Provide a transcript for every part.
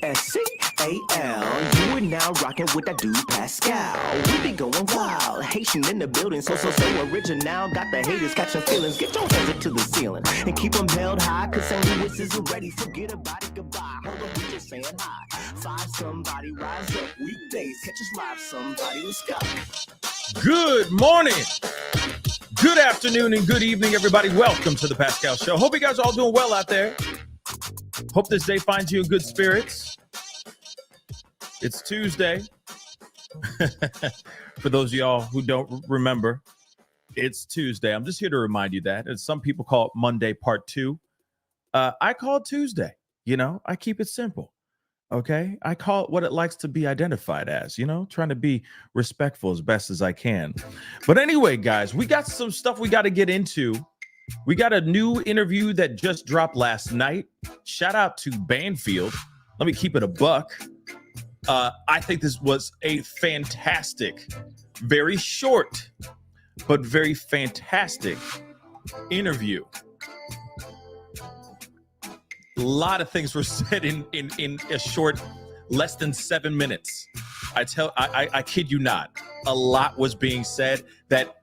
Pascal. You are now rocking with that dude Pascal. We be going wild, Haitian in the building, so original. Got the haters catching feelings. Get your hands up to the ceiling and keep them held high, cause St. Louis isn't ready. Forget about it, goodbye. Hold on, we just saying hi. Five somebody, rise up. Weekdays, catch us live, somebody. Let's go. Good morning, good afternoon, and good evening, everybody. Welcome to the Pascal Show. Hope you guys are all doing well out there. Hope this day finds you in good spirits. It's Tuesday. For those of y'all who don't remember, it's Tuesday. I'm just here to remind you that. And some people call it Monday Part 2. I call it Tuesday. You know, I keep it simple. Okay? I call it what it likes to be identified as, you know, trying to be respectful as best as I can. But anyway, guys, we got some stuff we got to get into. We got a new interview that just dropped last night. Shout out to Banfield. Let me keep it a buck. I think this was a fantastic, very short, but very fantastic interview. A lot of things were said in a short, less than 7 minutes. I kid you not. A lot was being said that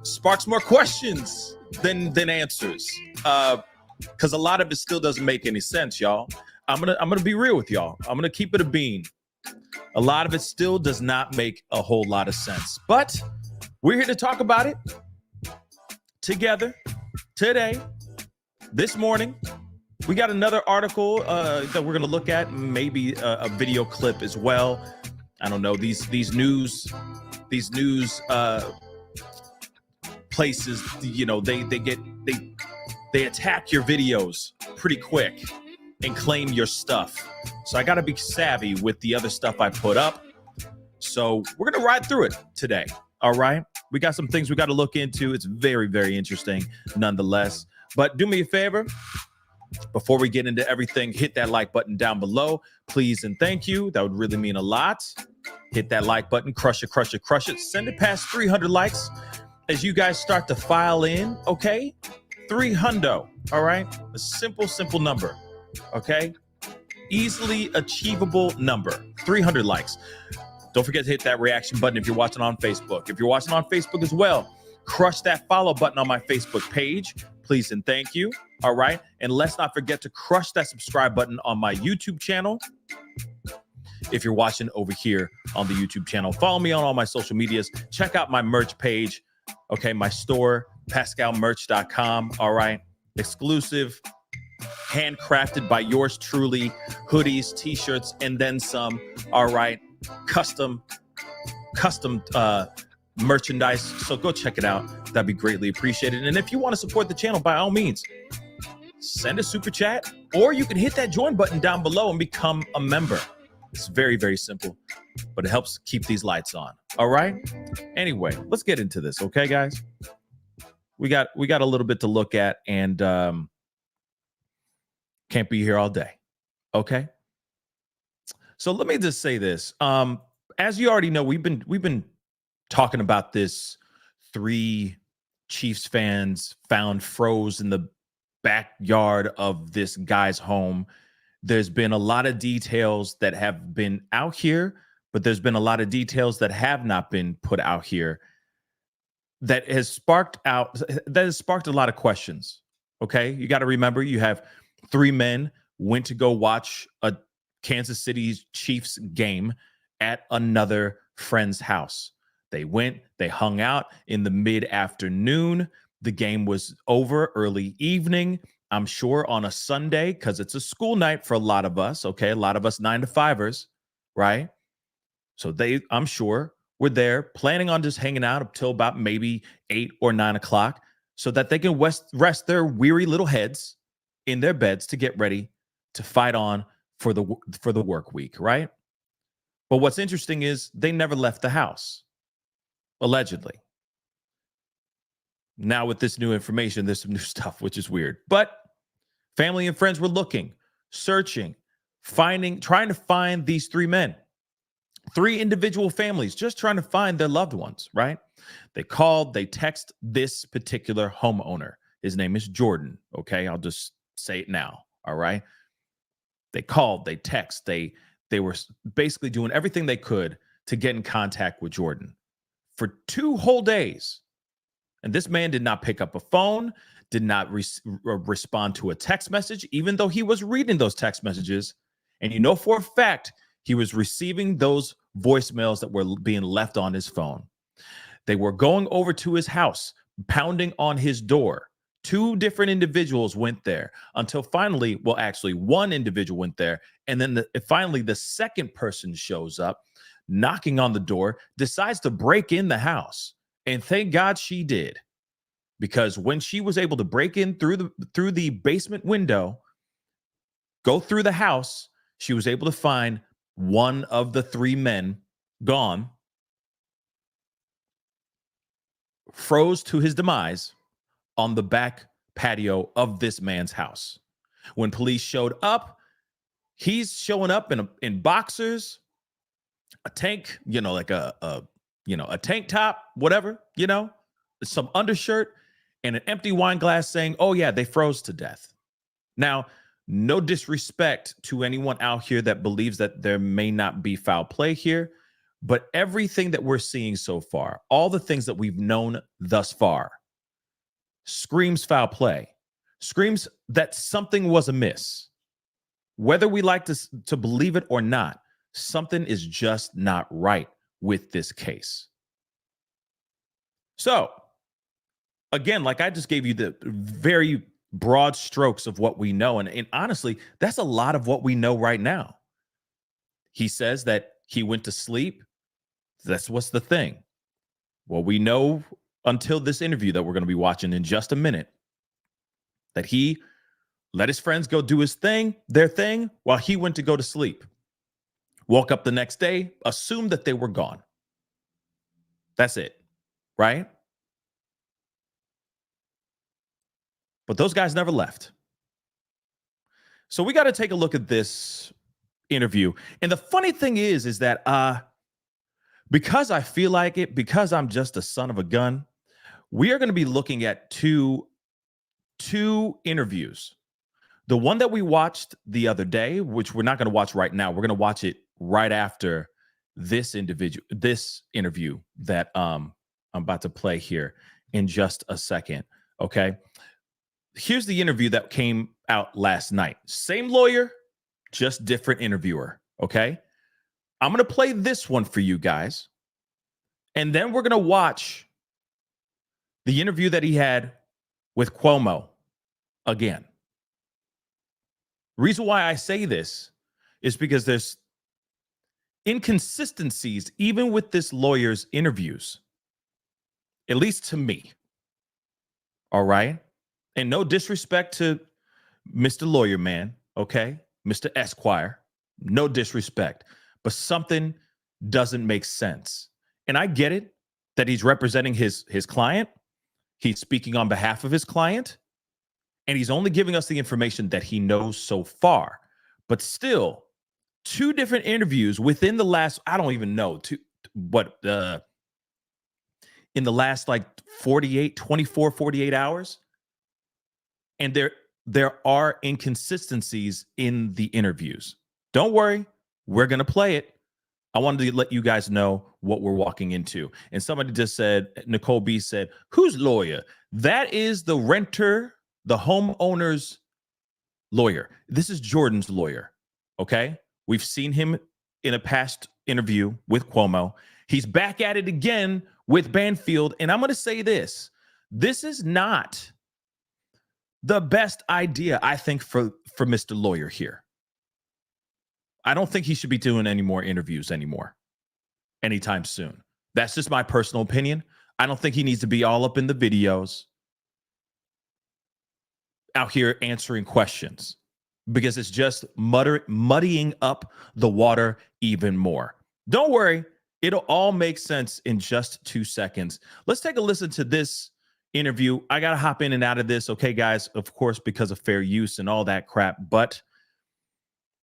sparks more questions than answers. Because a lot of it still doesn't make any sense, y'all. I'm gonna be real with y'all. I'm gonna keep it a bean. A lot of it still does not make a whole lot of sense. But we're here to talk about it together today. This morning, we got another article that we're gonna look at, maybe a video clip as well. I don't know, these news places, you know, they attack your videos pretty quick and claim your stuff. So I got to be savvy with the other stuff I put up. So we're going to ride through it today. All right. We got some things we got to look into. It's very, very interesting nonetheless. But do me a favor. Before we get into everything, hit that like button down below, please and thank you. That would really mean a lot. Hit that like button. Crush it, crush it, crush it. Send it past 300 likes as you guys start to file in. Okay. 300. All right. A simple number. Okay, easily achievable number, 300 likes. Don't forget to hit that reaction button if you're watching on Facebook. If you're watching on Facebook as well, crush that follow button on my Facebook page, please and thank you. All right, and let's not forget to crush that subscribe button on my YouTube channel. If you're watching over here on the YouTube channel, follow me on all my social medias. Check out my merch page. Okay, my store, pascalmerch.com. All right, exclusive, handcrafted by yours truly, hoodies, t-shirts, and then some. All right, custom merchandise. So go check it out. That'd be greatly appreciated. And if you want to support the channel, by all means, send a super chat, or you can hit that join button down below and become a member. It's very, very simple, but it helps keep these lights on. All right. Anyway, let's get into this. Okay, guys, we got a little bit to look at, and can't be here all day. Okay. So let me just say this. As you already know, we've been talking about this 3 Chiefs fans found froze in the backyard of this guy's home. There's been a lot of details that have been out here, but there's been a lot of details that have not been put out here that has sparked a lot of questions. Okay. You got to remember, you have 3 men went to go watch a Kansas City Chiefs game at another friend's house. They went, they hung out in the mid-afternoon. The game was over early evening, I'm sure on a Sunday, because it's a school night for a lot of us. Okay, a lot of us 9-to-5ers, right? So they, I'm sure, were there planning on just hanging out until about maybe 8 or 9 o'clock so that they can rest their weary little heads in their beds to get ready to fight on for the work week, right? But what's interesting is they never left the house, allegedly. Now with this new information, there's some new stuff, which is weird. But family and friends were looking, searching, trying to find these 3 men. 3 individual families just trying to find their loved ones, right? They called, they text this particular homeowner. His name is Jordan, okay? I'll just say it now, all right? They called, they text, they were basically doing everything they could to get in contact with Jordan for 2 whole days. And this man did not pick up a phone, did not respond to a text message, even though he was reading those text messages. And you know for a fact, he was receiving those voicemails that were being left on his phone. They were going over to his house, pounding on his door. 2 different individuals went there until finally, well, actually, one individual went there. And then finally, the second person shows up, knocking on the door, decides to break in the house. And thank God she did, because when she was able to break in through the basement window, go through the house, she was able to find one of the 3 men gone, froze to his demise on the back patio of this man's house. When police showed up, he's showing up in boxers, a tank, like a tank top, whatever, some undershirt and an empty wine glass saying, "Oh yeah, they froze to death." Now, no disrespect to anyone out here that believes that there may not be foul play here, but everything that we're seeing so far, all the things that we've known thus far, screams foul play, screams that something was amiss. Whether we like to believe it or not, something is just not right with this case. So, again, like I just gave you the very broad strokes of what we know. And honestly, that's a lot of what we know right now. He says that he went to sleep. That's what's the thing. Well, we know until this interview that we're going to be watching in just a minute that he let his friends go do their thing, while he went to go to sleep. Woke up the next day, assumed that they were gone. That's it, right? But those guys never left. So we got to take a look at this interview. And the funny thing is that because I feel like it, because I'm just a son of a gun, we are going to be looking at two interviews. The one that we watched the other day, which we're not going to watch right now, we're going to watch it right after this interview that I'm about to play here in just a second. Okay. Here's the interview that came out last night. Same lawyer, just different interviewer. Okay. I'm going to play this one for you guys. And then we're going to watch the interview that he had with Cuomo again. Reason why I say this is because there's inconsistencies even with this lawyer's interviews, at least to me. All right. And no disrespect to Mr. Lawyer Man, okay? Mr. Esquire, no disrespect, but something doesn't make sense. And I get it that he's representing his client. He's speaking on behalf of his client, and he's only giving us the information that he knows so far. But still, 2 different interviews within the last, I don't even know, in the last like 48 hours. And there are inconsistencies in the interviews. Don't worry, we're going to play it. I wanted to let you guys know what we're walking into. And somebody just said, Nicole B said, "Whose lawyer?" That is the renter, the homeowner's lawyer. This is Jordan's lawyer, okay? We've seen him in a past interview with Cuomo. He's back at it again with Banfield. And I'm going to say this. This is not the best idea, I think, for Mr. Lawyer here. I don't think he should be doing any more interviews anytime soon. That's just my personal opinion. I don't think he needs to be all up in the videos out here answering questions, because it's just muddying up the water even more. Don't worry. It'll all make sense in just 2 seconds. Let's take a listen to this interview. I got to hop in and out of this. Okay, guys, of course, because of fair use and all that crap, but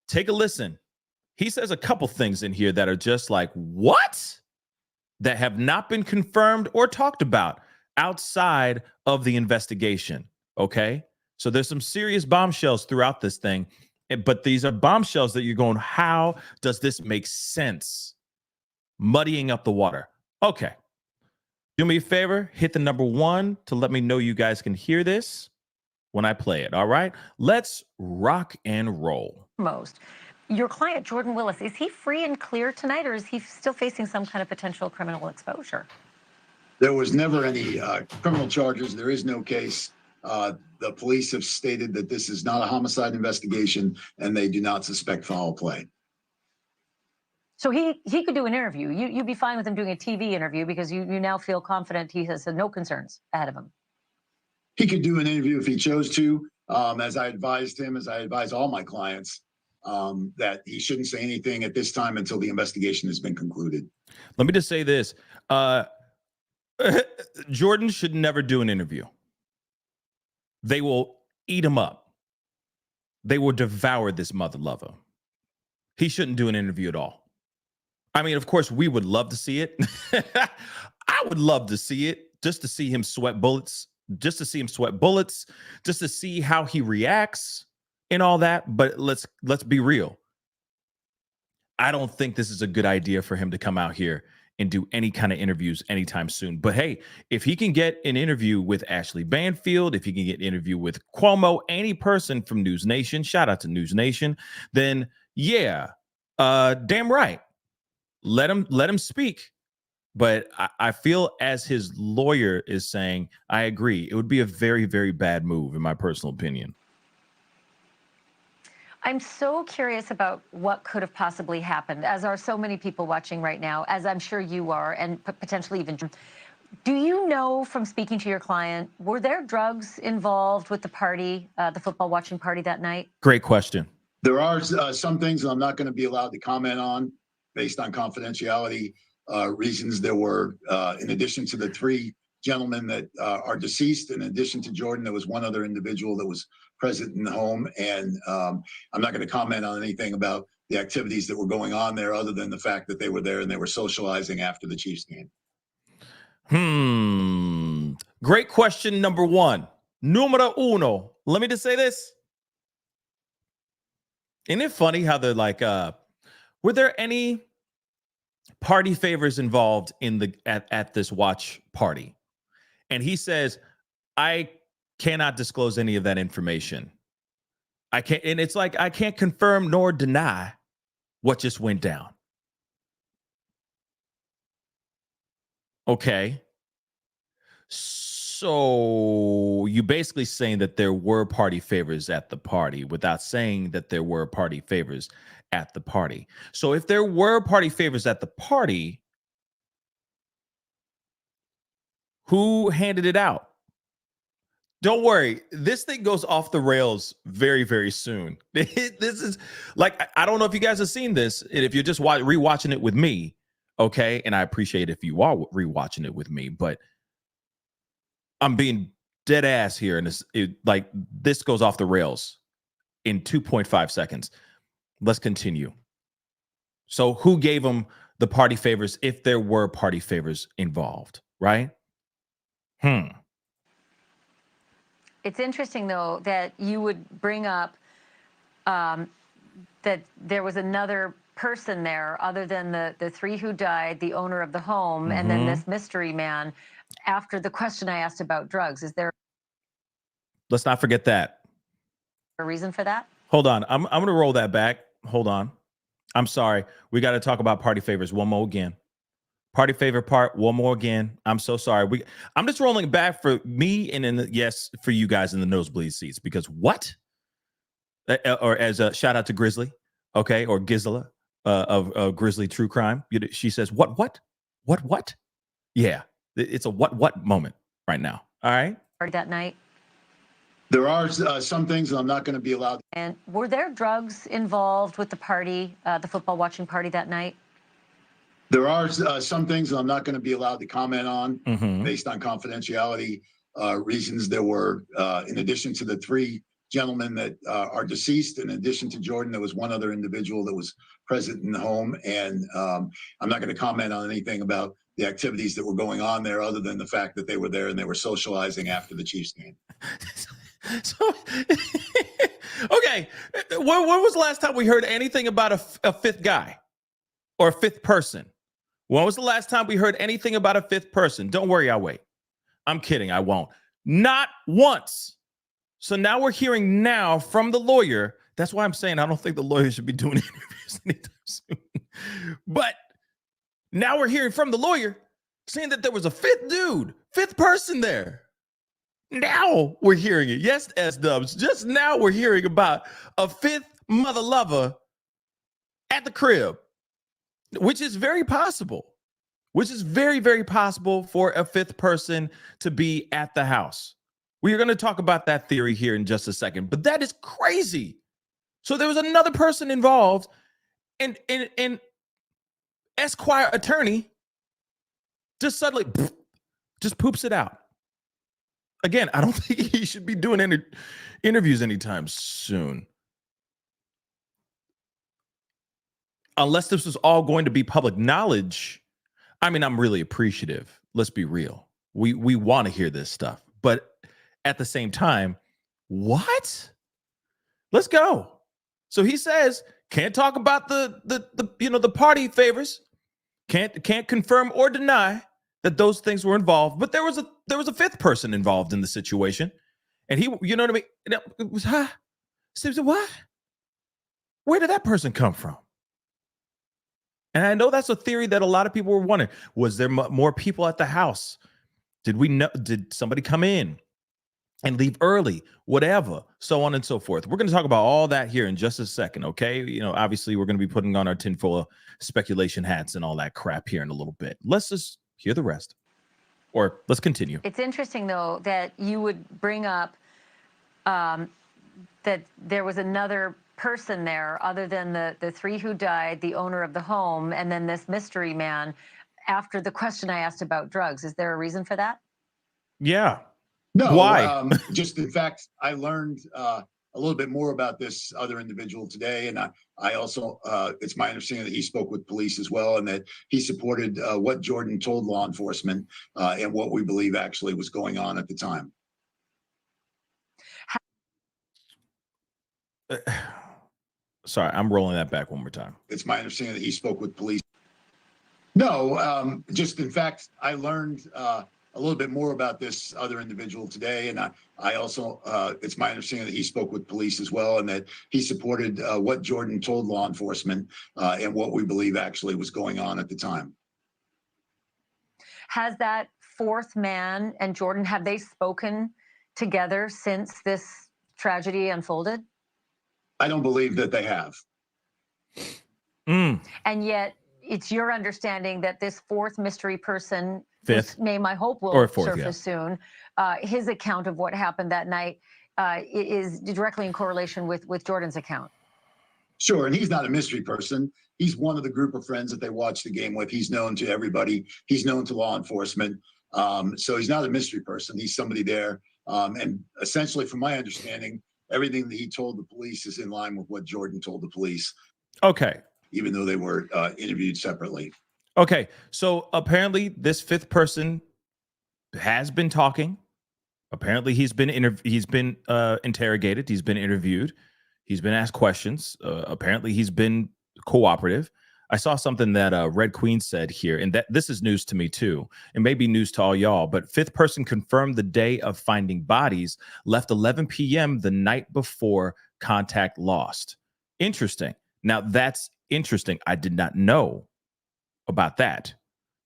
take a listen. He says a couple things in here that are just like, what? That have not been confirmed or talked about outside of the investigation. Okay. So there's some serious bombshells throughout this thing. But these are bombshells that you're going, how does this make sense? Muddying up the water. Okay. Do me a favor, hit the number 1 to let me know you guys can hear this when I play it. All right. Let's rock and roll. Most. Your client, Jordan Willis, is he free and clear tonight, or is he still facing some kind of potential criminal exposure? There was never any criminal charges. There is no case. The police have stated that this is not a homicide investigation and they do not suspect foul play. So he could do an interview. You'd be fine with him doing a TV interview because you now feel confident he has no concerns ahead of him. He could do an interview if he chose to. As I advised him, as I advise all my clients, that he shouldn't say anything at this time until the investigation has been concluded. Let me just say this. Jordan should never do an interview. They will eat him up. They will devour this mother lover. He shouldn't do an interview at all. I mean, of course, we would love to see it. I would love to see it, just to see him sweat bullets, just to see how he reacts and all that. But let's be real. I don't think this is a good idea for him to come out here and do any kind of interviews anytime soon. But hey, if he can get an interview with Ashley Banfield, if he can get an interview with Cuomo, any person from News Nation, shout out to News Nation, then yeah, damn right. Let him speak. But I feel, as his lawyer is saying, I agree. It would be a very, very bad move, in my personal opinion. I'm so curious about what could have possibly happened, as are so many people watching right now, as I'm sure you are, and potentially even. Do you know from speaking to your client, were there drugs involved with the party, the football watching party that night? Great question. There are some things I'm not going to be allowed to comment on based on confidentiality reasons. There were, in addition to the 3 gentlemen that are deceased, in addition to Jordan, there was one other individual that was present in the home. And I'm not going to comment on anything about the activities that were going on there, other than the fact that they were there and they were socializing after the Chiefs game. Great question number 1. Numero uno. Let me just say this. Isn't it funny how they're like, were there any party favors involved in at this watch party? And he says, I cannot disclose any of that information. I can't, and it's like, I can't confirm nor deny what just went down. Okay. So you basically saying that there were party favors at the party without saying that there were party favors at the party. So if there were party favors at the party, who handed it out? Don't worry. This thing goes off the rails very, very soon. This is like, I don't know if you guys have seen this. And if you're just rewatching it with me, okay, and I appreciate if you are rewatching it with me, but I'm being dead ass here. And like, this goes off the rails in 2.5 seconds. Let's continue. So who gave them the party favors if there were party favors involved, right? It's interesting, though, that you would bring up that there was another person there other than the 3 who died, the owner of the home, and then this mystery man. After the question I asked about drugs, is there? Let's not forget that. A reason for that? Hold on. I'm going to roll that back. Hold on. I'm sorry. We got to talk about party favors one more again. Party favor part one more again. I'm so sorry. I'm just rolling it back for me and yes, for you guys in the nosebleed seats, because what? Or as a shout out to Grizzly, okay, or Gizla of Grizzly True Crime. She says, what? Yeah, it's a what moment right now. All right. That night. There are some things that I'm not going to be allowed. And were there drugs involved with the party, the football watching party that night? There are some things that I'm not going to be allowed to comment on based on confidentiality reasons. There were, in addition to the 3 gentlemen that are deceased, in addition to Jordan, there was one other individual that was present in the home. And I'm not going to comment on anything about the activities that were going on there, other than the fact that they were there and they were socializing after the Chiefs game. Okay, when was the last time we heard anything about a fifth guy or a fifth person? When was the last time we heard anything about a fifth person? Don't worry, I'll wait. I'm kidding, I won't. Not once. So now we're hearing now from the lawyer. That's why I'm saying I don't think the lawyer should be doing interviews anytime soon. But now we're hearing from the lawyer saying that there was a fifth person there. Now we're hearing it. Yes, S-dubs. Just now we're hearing about a fifth mother lover at the crib, which is very possible. Which is very, very possible for a fifth person to be at the house. We are going to talk about that theory here in just a second, but that is crazy. So there was another person involved, and Esquire attorney just suddenly just poops it out. Again, I don't think he should be doing any interviews anytime soon. Unless this was all going to be public knowledge. I mean, I'm really appreciative. Let's be real. We want to hear this stuff. But at the same time, what? Let's go. So he says, can't talk about the party favors. Can't confirm or deny that those things were involved. But there was a fifth person involved in the situation. And he, you know what I mean? It was, huh? So what? Where did that person come from? And I know that's a theory that a lot of people were wondering. Was there more people at the house? Did somebody come in and leave early? Whatever, so on and so forth. We're going to talk about all that here in just a second, okay? You know, obviously we're going to be putting on our tinfoil speculation hats and all that crap here in a little bit. Let's just hear the rest. Or let's continue. It's interesting, though, that you would bring up that there was another person there other than the three who died, the owner of the home, and then this mystery man after the question I asked about drugs. Is there a reason for that? Yeah. No. Why? Just in fact, I learned a little bit more about this other individual today. And I also, it's my understanding that he spoke with police as well, and that he supported what Jordan told law enforcement and what we believe actually was going on at the time. Sorry, I'm rolling that back one more time. It's my understanding that he spoke with police. No, just in fact, I learned a little bit more about this other individual today. And I also, it's my understanding that he spoke with police as well, and that he supported what Jordan told law enforcement and what we believe actually was going on at the time. Has that fourth man and Jordan, have they spoken together since this tragedy unfolded? I don't believe that they have. And yet it's your understanding that this fourth mystery person, fifth whose name I hope will surface soon, his account of what happened that night is directly in correlation with Jordan's account. Sure, and he's not a mystery person. He's one of the group of friends that they watch the game with. He's known to everybody. He's known to law enforcement. So he's not a mystery person. He's somebody there. And essentially, from my understanding, everything that he told the police is in line with what Jordan told the police. Okay. Even though they were interviewed separately. Okay. So apparently this fifth person has been talking. Apparently he's been interrogated. He's been interviewed. He's been asked questions. Apparently he's been cooperative. I saw something that Red Queen said here, and that this is news to me too. It may be news to all y'all, but fifth person confirmed the day of finding bodies, left 11 p.m. the night before, contact lost. Interesting. Now that's interesting. I did not know about that.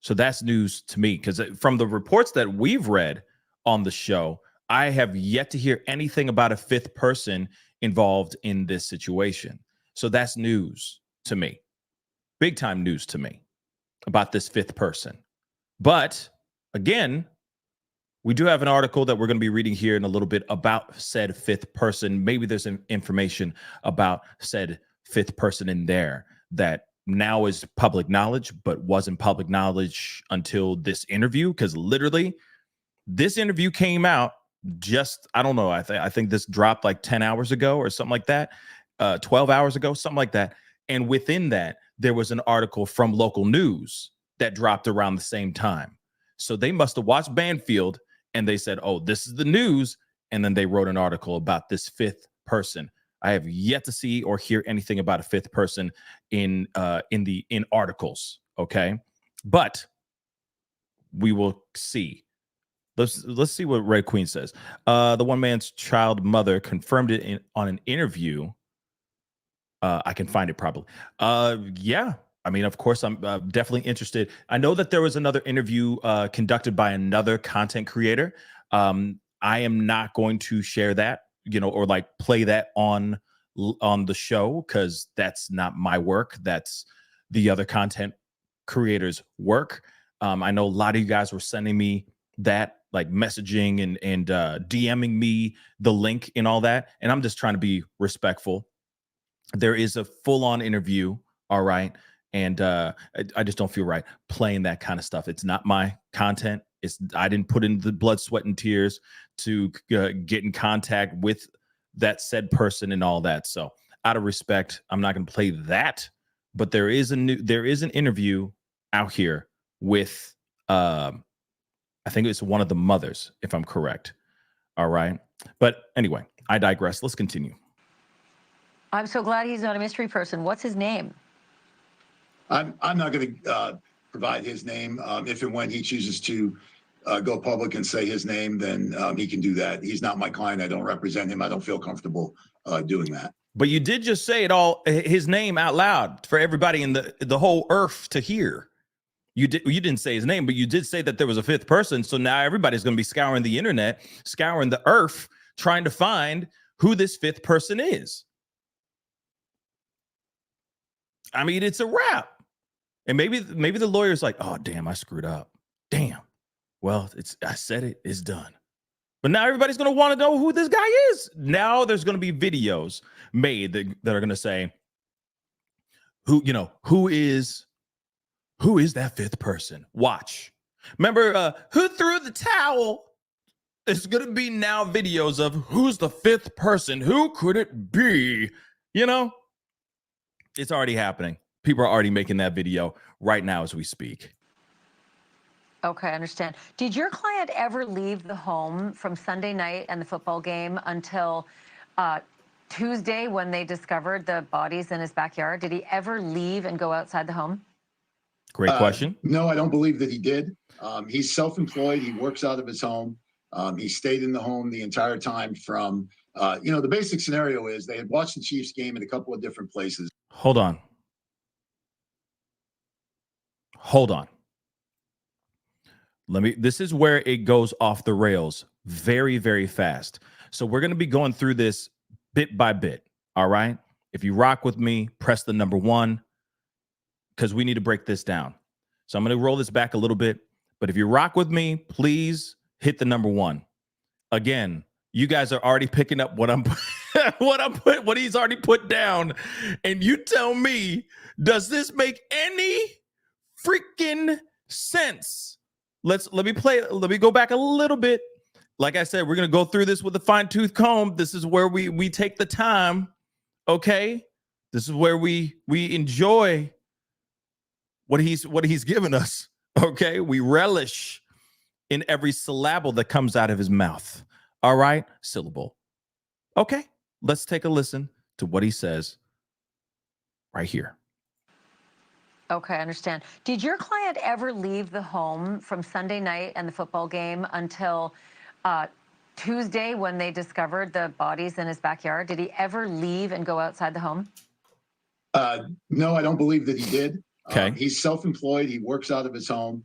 So that's news to me, because from the reports that we've read on the show, I have yet to hear anything about a fifth person involved in this situation. So that's news to me. Big time news to me about this fifth person. But again, we do have an article that we're going to be reading here in a little bit about said fifth person. Maybe there's some information about said fifth person in there that now is public knowledge, but wasn't public knowledge until this interview. Because literally, this interview came out just, I don't know, I think this dropped like 10 hours ago or something like that, 12 hours ago, something like that. And within that, there was an article from local news that dropped around the same time. So they must have watched Banfield and they said, oh, this is the news. And then they wrote an article about this fifth person. I have yet to see or hear anything about a fifth person in articles. Okay, but we will see. Let's see what Red Queen says. The one man's child mother confirmed it on an interview. I can find it probably. Yeah. I mean, of course, I'm definitely interested. I know that there was another interview conducted by another content creator. I am not going to share that, or like play that on the show, because that's not my work. That's the other content creators' work. I know a lot of you guys were sending me that, like messaging and DMing me the link and all that, and I'm just trying to be respectful. There is a full-on interview, all right, and I just don't feel right playing that kind of stuff. It's not my content. I didn't put in the blood, sweat, and tears to get in contact with that said person and all that. So, out of respect, I'm not going to play that. But there is an interview out here with I think it's one of the mothers, if I'm correct. All right, but anyway, I digress. Let's continue. I'm so glad he's not a mystery person. What's his name? I'm not going to provide his name. If and when he chooses to go public and say his name, then he can do that. He's not my client. I don't represent him. I don't feel comfortable doing that. But you did just say his name out loud for everybody in the whole earth to hear. You didn't say his name, but you did say that there was a fifth person. So now everybody's going to be scouring the internet, scouring the earth, trying to find who this fifth person is. I mean, it's a wrap. And maybe the lawyer's like, oh, damn, I screwed up. Damn. Well, I said it, it's done. But now everybody's going to want to know who this guy is. Now there's going to be videos made that are going to say, who is that fifth person? Watch. Remember, who threw the towel? There's going to be now videos of who's the fifth person. Who could it be? It's already happening. People are already making that video right now as we speak. Okay, I understand. Did your client ever leave the home from Sunday night and the football game until Tuesday when they discovered the bodies in his backyard? Did he ever leave and go outside the home? Great question. No, I don't believe that he did. He's self-employed. He works out of his home. He stayed in the home the entire time from, the basic scenario is they had watched the Chiefs game in a couple of different places. Hold on. This is where it goes off the rails very, very fast. So we're going to be going through this bit by bit. All right. If you rock with me, press the number 1, because we need to break this down. So I'm going to roll this back a little bit. But if you rock with me, please hit the number 1. Again, you guys are already picking up what he's already put down. And you tell me, does this make any freaking sense? Let me go back a little bit. Like I said, we're going to go through this with a fine-tooth comb. This is where we take the time. Okay? This is where we enjoy what he's given us. Okay? We relish in every syllable that comes out of his mouth. All right? Syllable. Okay? Let's take a listen to what he says right here. Okay, I understand. Did your client ever leave the home from Sunday night and the football game until Tuesday when they discovered the bodies in his backyard? Did he ever leave and go outside the home? No, I don't believe that he did. Okay. He's self-employed. He works out of his home.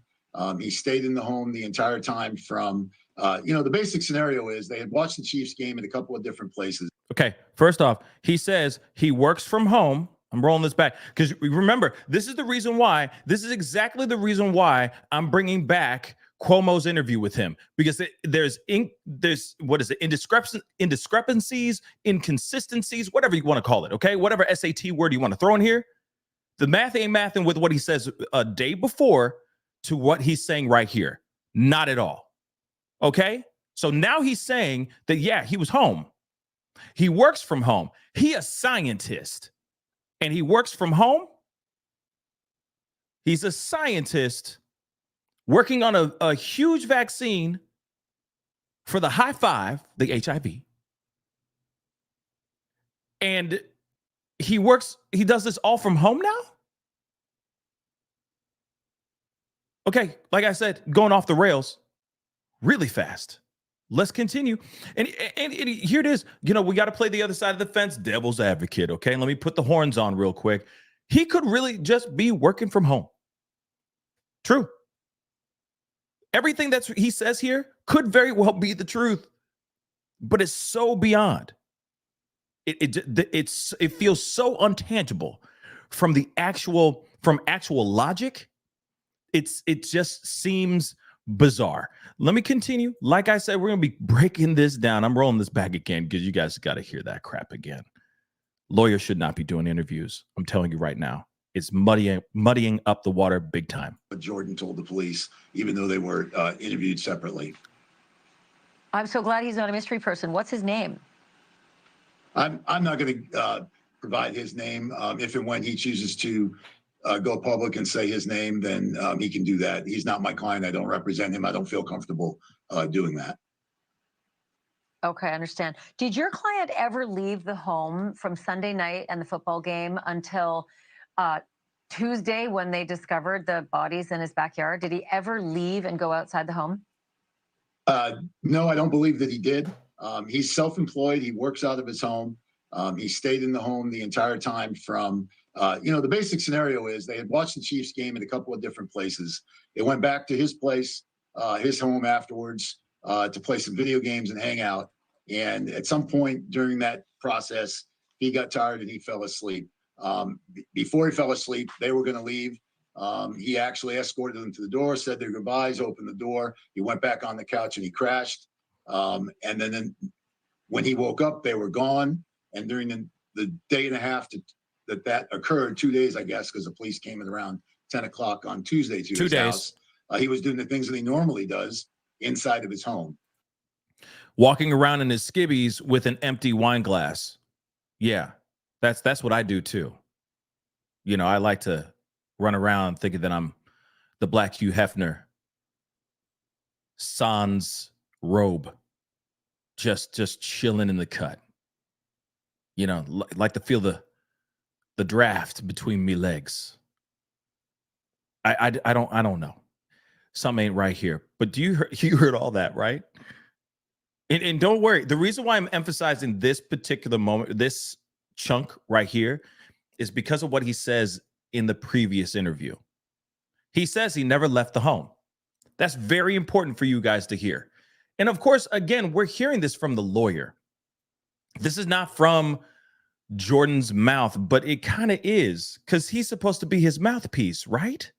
He stayed in the home the entire time from, the basic scenario is they had watched the Chiefs game in a couple of different places. Okay. First off, he says he works from home. I'm rolling this back because remember, this is exactly the reason why I'm bringing back Cuomo's interview with him, because there's indiscrepancies, inconsistencies, whatever you want to call it. Okay. Whatever SAT word you want to throw in here. The math ain't mathing with what he says a day before to what he's saying right here. Not at all. Okay. So now he's saying that, yeah, he was home. He works from home. He a scientist. And he works from home. He's a scientist working on a huge vaccine for the high five, the HIV. And he does this all from home now? Okay, like I said, going off the rails really fast. Let's continue. And here it is. You know, we got to play the other side of the fence, devil's advocate, okay? Let me put the horns on real quick. He could really just be working from home. True. Everything he says here could very well be the truth, but it's so beyond. It feels so untangible from actual logic. It just seems bizarre. Let me continue. Like I said, we're going to be breaking this down. I'm rolling this back again because you guys got to hear that crap again. Lawyers should not be doing interviews. I'm telling you right now. It's muddying up the water big time. What Jordan told the police, even though they were interviewed separately. I'm so glad he's not a mystery person. What's his name? I'm not going to provide his name. If and when he chooses to go public and say his name, then he can do that. He's not my client. I don't represent him. I don't feel comfortable doing that. Okay, I understand. Did your client ever leave the home from Sunday night and the football game until Tuesday when they discovered the bodies in his backyard? Did he ever leave and go outside the home? No, I don't believe that he did. He's self-employed. He works out of his home. He stayed in the home the entire time from, the basic scenario is they had watched the Chiefs game at a couple of different places. They went back to his place, his home afterwards to play some video games and hang out. And at some point during that process, he got tired and he fell asleep. Before he fell asleep, they were going to leave. He actually escorted them to the door, said their goodbyes, opened the door. He went back on the couch and he crashed. And then when he woke up, they were gone. And during the day and a half that occurred, 2 days, I guess, because the police came at around 10 o'clock on Tuesday to his house, he was doing the things that he normally does inside of his home. Walking around in his skivvies with an empty wine glass. Yeah, that's what I do too. You know, I like to run around thinking that I'm the Black Hugh Hefner, sans robe, just chilling in the cut. You know, like to feel the draft between me legs. I don't know. Something ain't right here. But you heard all that, right? And don't worry. The reason why I'm emphasizing this particular moment, this chunk right here, is because of what he says in the previous interview. He says he never left the home. That's very important for you guys to hear. And of course, again, we're hearing this from the lawyer. This is not from Jordan's mouth, but it kind of is, because he's supposed to be his mouthpiece, right?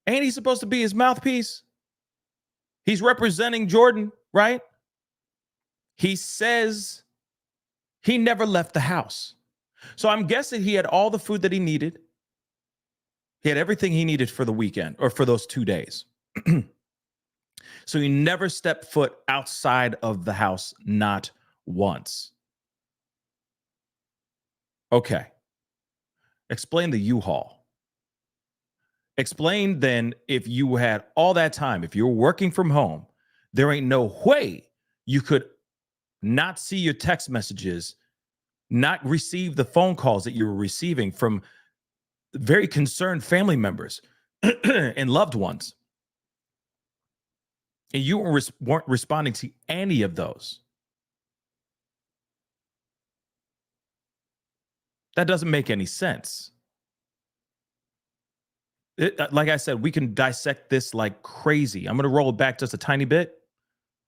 Ain't he supposed to be his mouthpiece? He's representing Jordan, right? He says he never left the house. So I'm guessing he had all the food that he needed. He had everything he needed for the weekend or for those 2 days. So he never stepped foot outside of the house, not once. Okay. Explain the U-Haul. Explain then, if you had all that time, if you're working from home, there ain't no way you could not see your text messages, not receive the phone calls that you were receiving from very concerned family members and loved ones. And you weren't responding to any of those. That doesn't make any sense. Like I said, we can dissect this like crazy. I'm going to roll it back just a tiny bit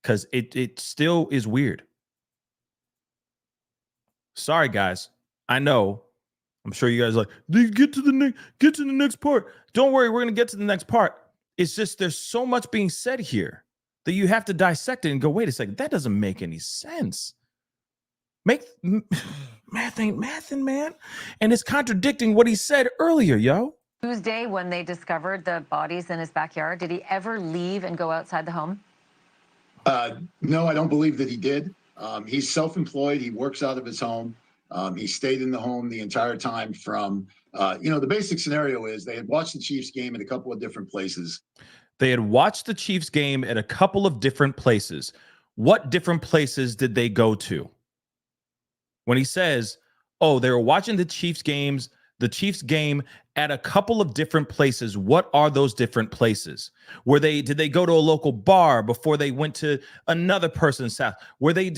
because it still is weird. Sorry, guys. I know. I'm sure you guys are like, get to the next part. Don't worry, we're going to get to the next part. It's just there's so much being said here that you have to dissect it and go, wait a second, that doesn't make any sense. Math ain't mathing, man. And it's contradicting what he said earlier, yo. Tuesday, when they discovered the bodies in his backyard, did he ever leave and go outside the home? No, I don't believe that he did. He's self-employed. He works out of his home. He stayed in the home the entire time from, the basic scenario is they had watched the Chiefs game at a couple of different places. They had watched the Chiefs game at a couple of different places. What different places did they go to when he says, oh, they were watching the Chiefs game at a couple of different places. What are those different places? Did they go to a local bar before they went to another person's house? Were they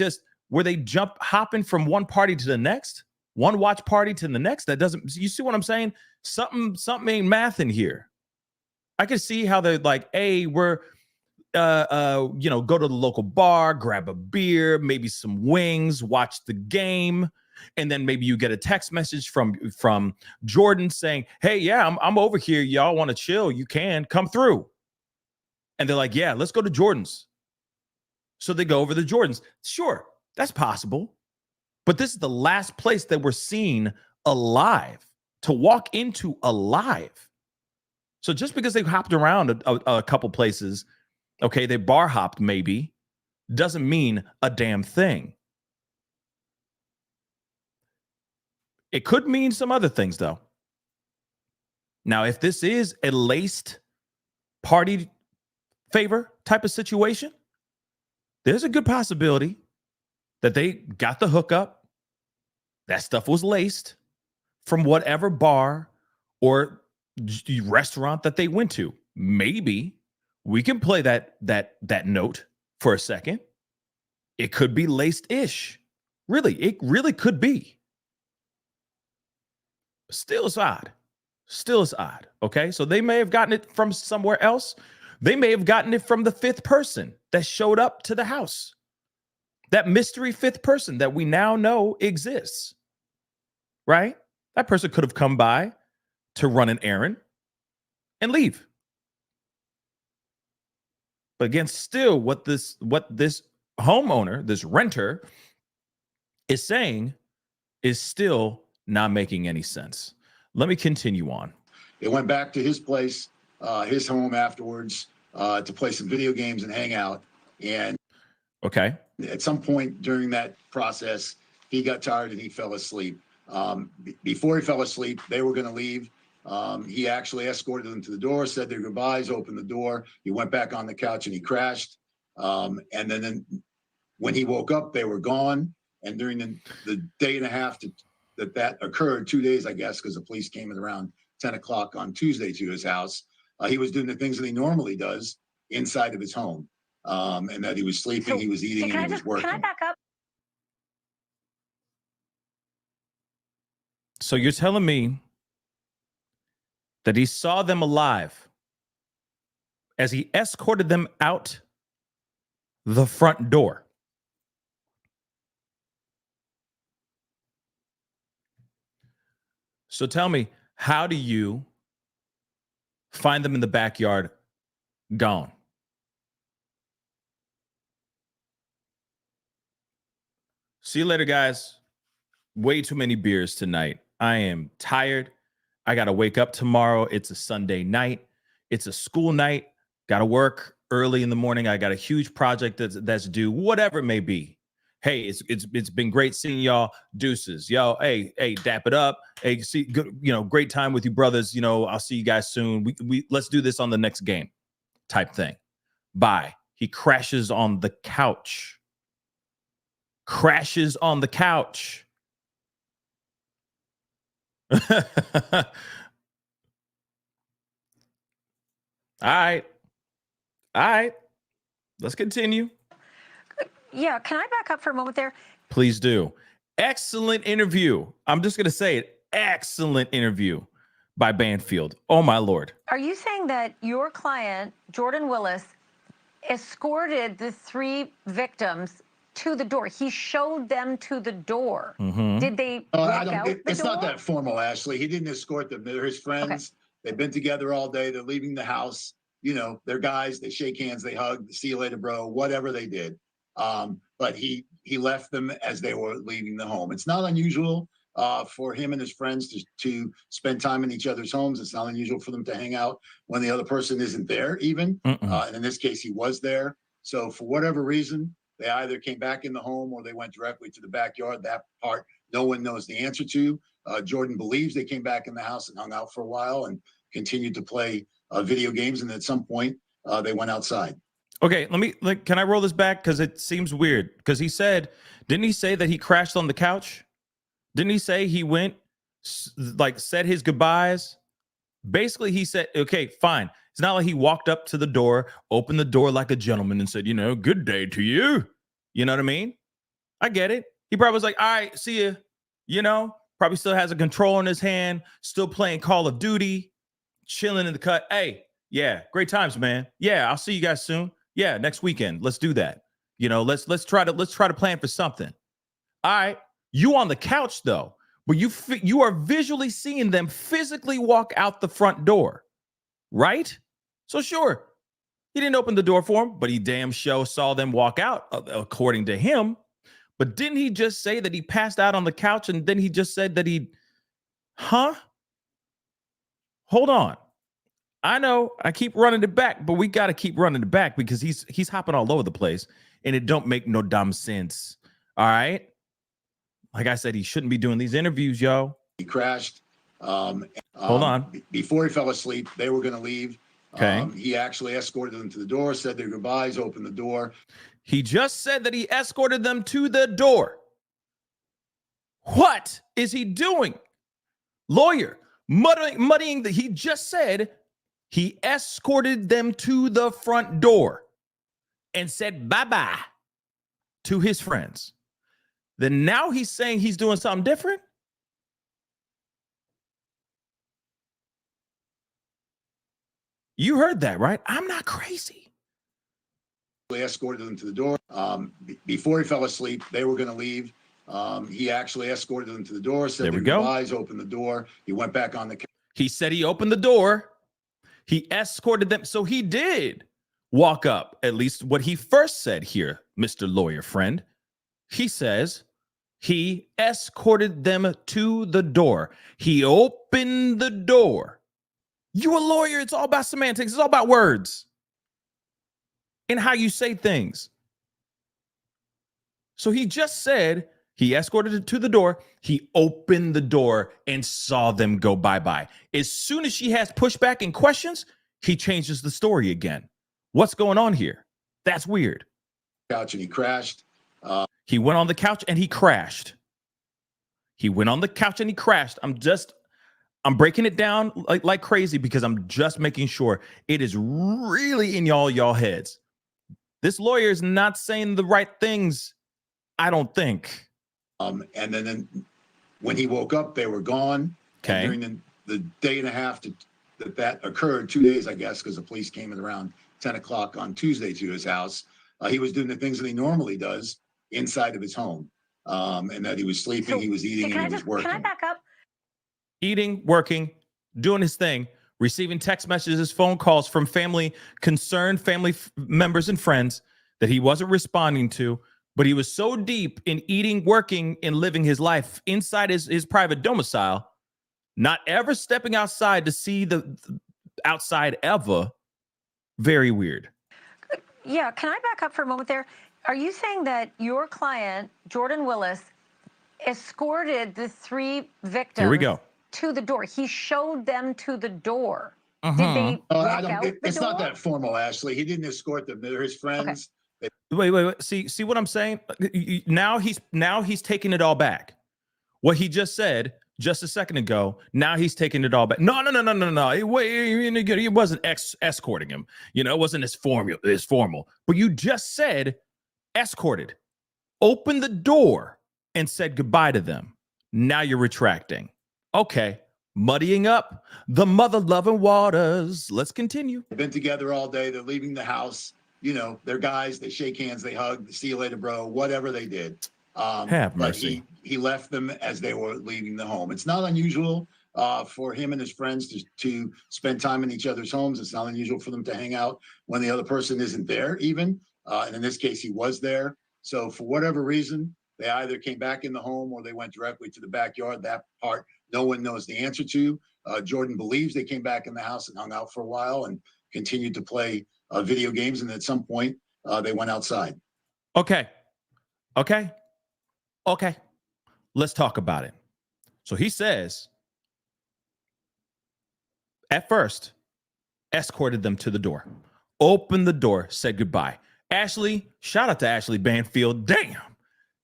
hopping from one party to the next? One watch party to the next? That doesn't, you see what I'm saying? Something ain't math in here. I can see how they're like, hey, we're go to the local bar, grab a beer, maybe some wings, watch the game. And then maybe you get a text message from Jordan saying, hey, yeah, I'm over here. Y'all want to chill? You can come through. And they're like, yeah, let's go to Jordan's. So they go over to Jordan's. Sure, that's possible. But this is the last place that we're seen alive, to walk into alive. So just because they hopped around a couple places, okay, they bar hopped maybe, doesn't mean a damn thing. It could mean some other things, though. Now, if this is a laced party favor type of situation, there's a good possibility that they got the hookup. That stuff was laced from whatever bar or restaurant that they went to. Maybe we can play that note for a second. It could be laced-ish. Really, it really could be. Still is odd. Okay, so they may have gotten it from somewhere else. They may have gotten it from the fifth person that showed up to the house. That mystery fifth person that we now know exists. Right? That person could have come by to run an errand and leave. But again, still what this homeowner, this renter is saying is still not making any sense. Let me continue on. They went back to his place, his home afterwards, to play some video games and hang out. And okay, at some point during that process, he got tired and he fell asleep. Before he fell asleep, they were going to leave. He actually escorted them to the door, said their goodbyes, opened the door. He went back on the couch and he crashed. And then when he woke up, they were gone. And during the day and a half that occurred, 2 days, I guess, because the police came in around 10 o'clock on Tuesday to his house, he was doing the things that he normally does inside of his home. And that he was sleeping, he was eating, and he was working. Can I back up? So you're telling me that he saw them alive as he escorted them out the front door. So tell me, how do you find them in the backyard gone? See you later, guys. Way too many beers tonight. I am tired. I got to wake up tomorrow. It's a Sunday night. It's a school night. Got to work early in the morning. I got a huge project that's due, whatever it may be. Hey, it's been great seeing y'all. Deuces. Yo, hey, dap it up. Hey, see, good, great time with you brothers. I'll see you guys soon. We let's do this on the next game type thing. Bye. He crashes on the couch. Crashes on the couch. All right. Let's continue. Yeah, can I back up for a moment there? Please do. Excellent interview. I'm just going to say it. Excellent interview by Banfield. Oh, my Lord. Are you saying that your client, Jordan Willis, escorted the three victims to the door? He showed them to the door. Mm-hmm. Did they walk out the it's door? not that formal, Ashley. He didn't escort them. They're his friends. Okay. They've been together all day. They're leaving the house. They're guys. They shake hands. They hug. See you later, bro. Whatever they did. But he left them as they were leaving the home. It's not unusual for him and his friends to spend time in each other's homes. It's not unusual for them to hang out when the other person isn't there even. And in this case, he was there. So for whatever reason, they either came back in the home or they went directly to the backyard. That part, no one knows the answer to. Jordan believes they came back in the house and hung out for a while and continued to play video games. And at some point, they went outside. Okay, can I roll this back? Because it seems weird. Because didn't he say that he crashed on the couch? Didn't he say he went, like, said his goodbyes? Basically, he said, okay, fine. It's not like he walked up to the door, opened the door like a gentleman and said, good day to you. You know what I mean? I get it. He probably was like, all right, see ya. Probably still has a controller in his hand, still playing Call of Duty, chilling in the cut. Hey, yeah, great times, man. Yeah, I'll see you guys soon. Yeah, next weekend. Let's do that. Let's try to plan for something. All right. You on the couch though, but you are visually seeing them physically walk out the front door, right? So sure, he didn't open the door for him, but he damn sure saw them walk out, according to him. But didn't he just say that he passed out on the couch, and then he just said that Hold on. I know I keep running it back, but we got to keep running it back because he's hopping all over the place, and it don't make no dumb sense. All right. Like I said, he shouldn't be doing these interviews, yo. He crashed. Hold on. Before he fell asleep, they were going to leave. Okay. He actually escorted them to the door, said their goodbyes, opened the door. He just said that he escorted them to the door. What is he doing? Lawyer, muddying that he just said he escorted them to the front door and said bye-bye to his friends. Then now he's saying he's doing something different? You heard that, right? I'm not crazy. He escorted them to the door. Before he fell asleep, they were going to leave. He actually escorted them to the door, said their goodbyes, opened the door. He went back on the couch. He said he opened the door. He escorted them. So he did walk up, at least what he first said here, Mr. Lawyer Friend. He says he escorted them to the door. He opened the door. You a lawyer. It's all about semantics. It's all about words and how you say things. So he just said he escorted it to the door. He opened the door and saw them go bye-bye. As soon as she has pushback and questions, he changes the story again. What's going on here? That's weird. Couch and he crashed. He went on the couch and he crashed. He went on the couch and he crashed. I'm breaking it down like crazy because I'm just making sure it is really in y'all heads. This lawyer is not saying the right things, I don't think. And then when he woke up, they were gone. Okay. And during the day and a half that occurred, 2 days, I guess, because the police came at around 10 o'clock on Tuesday to his house. He was doing the things that he normally does inside of his home. And that he was sleeping, he was eating, and he was working. Can I back up? Eating, working, doing his thing, receiving text messages, phone calls from concerned family members and friends that he wasn't responding to, but he was so deep in eating, working, and living his life inside his private domicile, not ever stepping outside to see the outside ever. Very weird. Yeah, can I back up for a moment there? Are you saying that your client, Jordan Willis, escorted the three victims Here we go. to the door? He showed them to the door. Uh-huh. Did they walk out the It's door? not that formal, Ashley. He didn't escort them. They're his friends. Okay. Wait. See what I'm saying? Now he's taking it all back. What he just said just a second ago, now he's taking it all back. No. He wasn't escorting him. It wasn't as formal. But you just said escorted, opened the door, and said goodbye to them. Now you're retracting. Okay. Muddying up the mother-loving waters. Let's continue. They've been together all day. They're leaving the house. They're guys. They shake hands. They hug. See you later, bro. Whatever they did. Have mercy. But he left them as they were leaving the home. It's not unusual for him and his friends to spend time in each other's homes. It's not unusual for them to hang out when the other person isn't there even. And in this case, he was there. So for whatever reason, they either came back in the home or they went directly to the backyard. That part, no one knows the answer to. Jordan believes they came back in the house and hung out for a while and continued to play video games. And at some point, they went outside. Okay. Let's talk about it. So he says, at first, escorted them to the door, opened the door, said goodbye. Ashley, shout out to Ashley Banfield. Damn.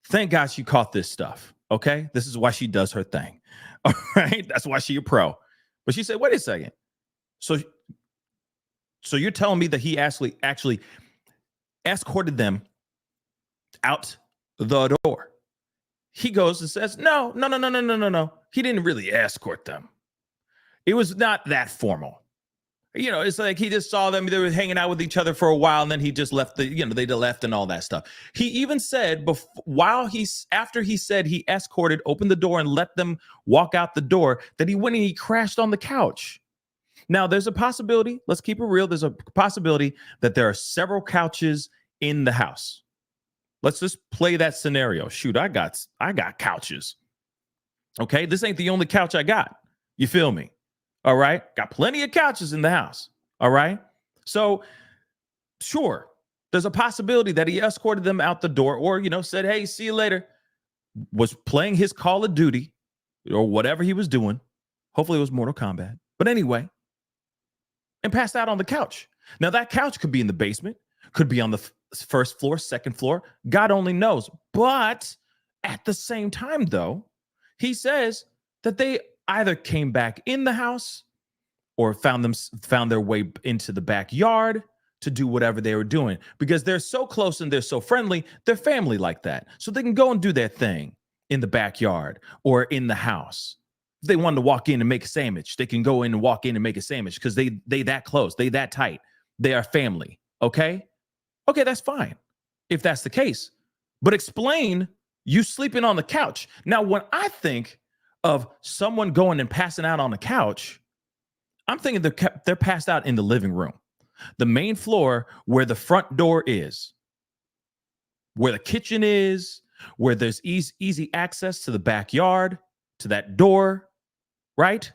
Thank God she caught this stuff. Okay. This is why she does her thing. All right. That's why she a pro. But she said, wait a second. So you're telling me that he actually escorted them out the door? He goes and says, no. He didn't really escort them. It was not that formal. You know, it's like he just saw them. They were hanging out with each other for a while, and then he just left they left and all that stuff. He even said after he said he escorted, opened the door, and let them walk out the door, that he went and he crashed on the couch. Now, there's a possibility. Let's keep it real. There's a possibility that there are several couches in the house. Let's just play that scenario. Shoot, I got couches. Okay, this ain't the only couch I got. You feel me? All right. Got plenty of couches in the house. All right. So sure, there's a possibility that he escorted them out the door or, said, hey, see you later. Was playing his Call of Duty or whatever he was doing. Hopefully it was Mortal Kombat. But anyway, and passed out on the couch. Now that couch could be in the basement, could be on the first floor, second floor. God only knows. But at the same time, though, he says that they either came back in the house or found their way into the backyard to do whatever they were doing, because they're so close and they're so friendly. They're family like that. So they can go and do their thing in the backyard or in the house. If they wanted to walk in and make a sandwich, they can go in and walk in and make a sandwich because they that close, they that tight. They are family. Okay, that's fine if that's the case. But explain you sleeping on the couch. Now, when I think of someone going and passing out on the couch, I'm thinking they're passed out in the living room, the main floor where the front door is, where the kitchen is, where there's easy access to the backyard, to that door, right?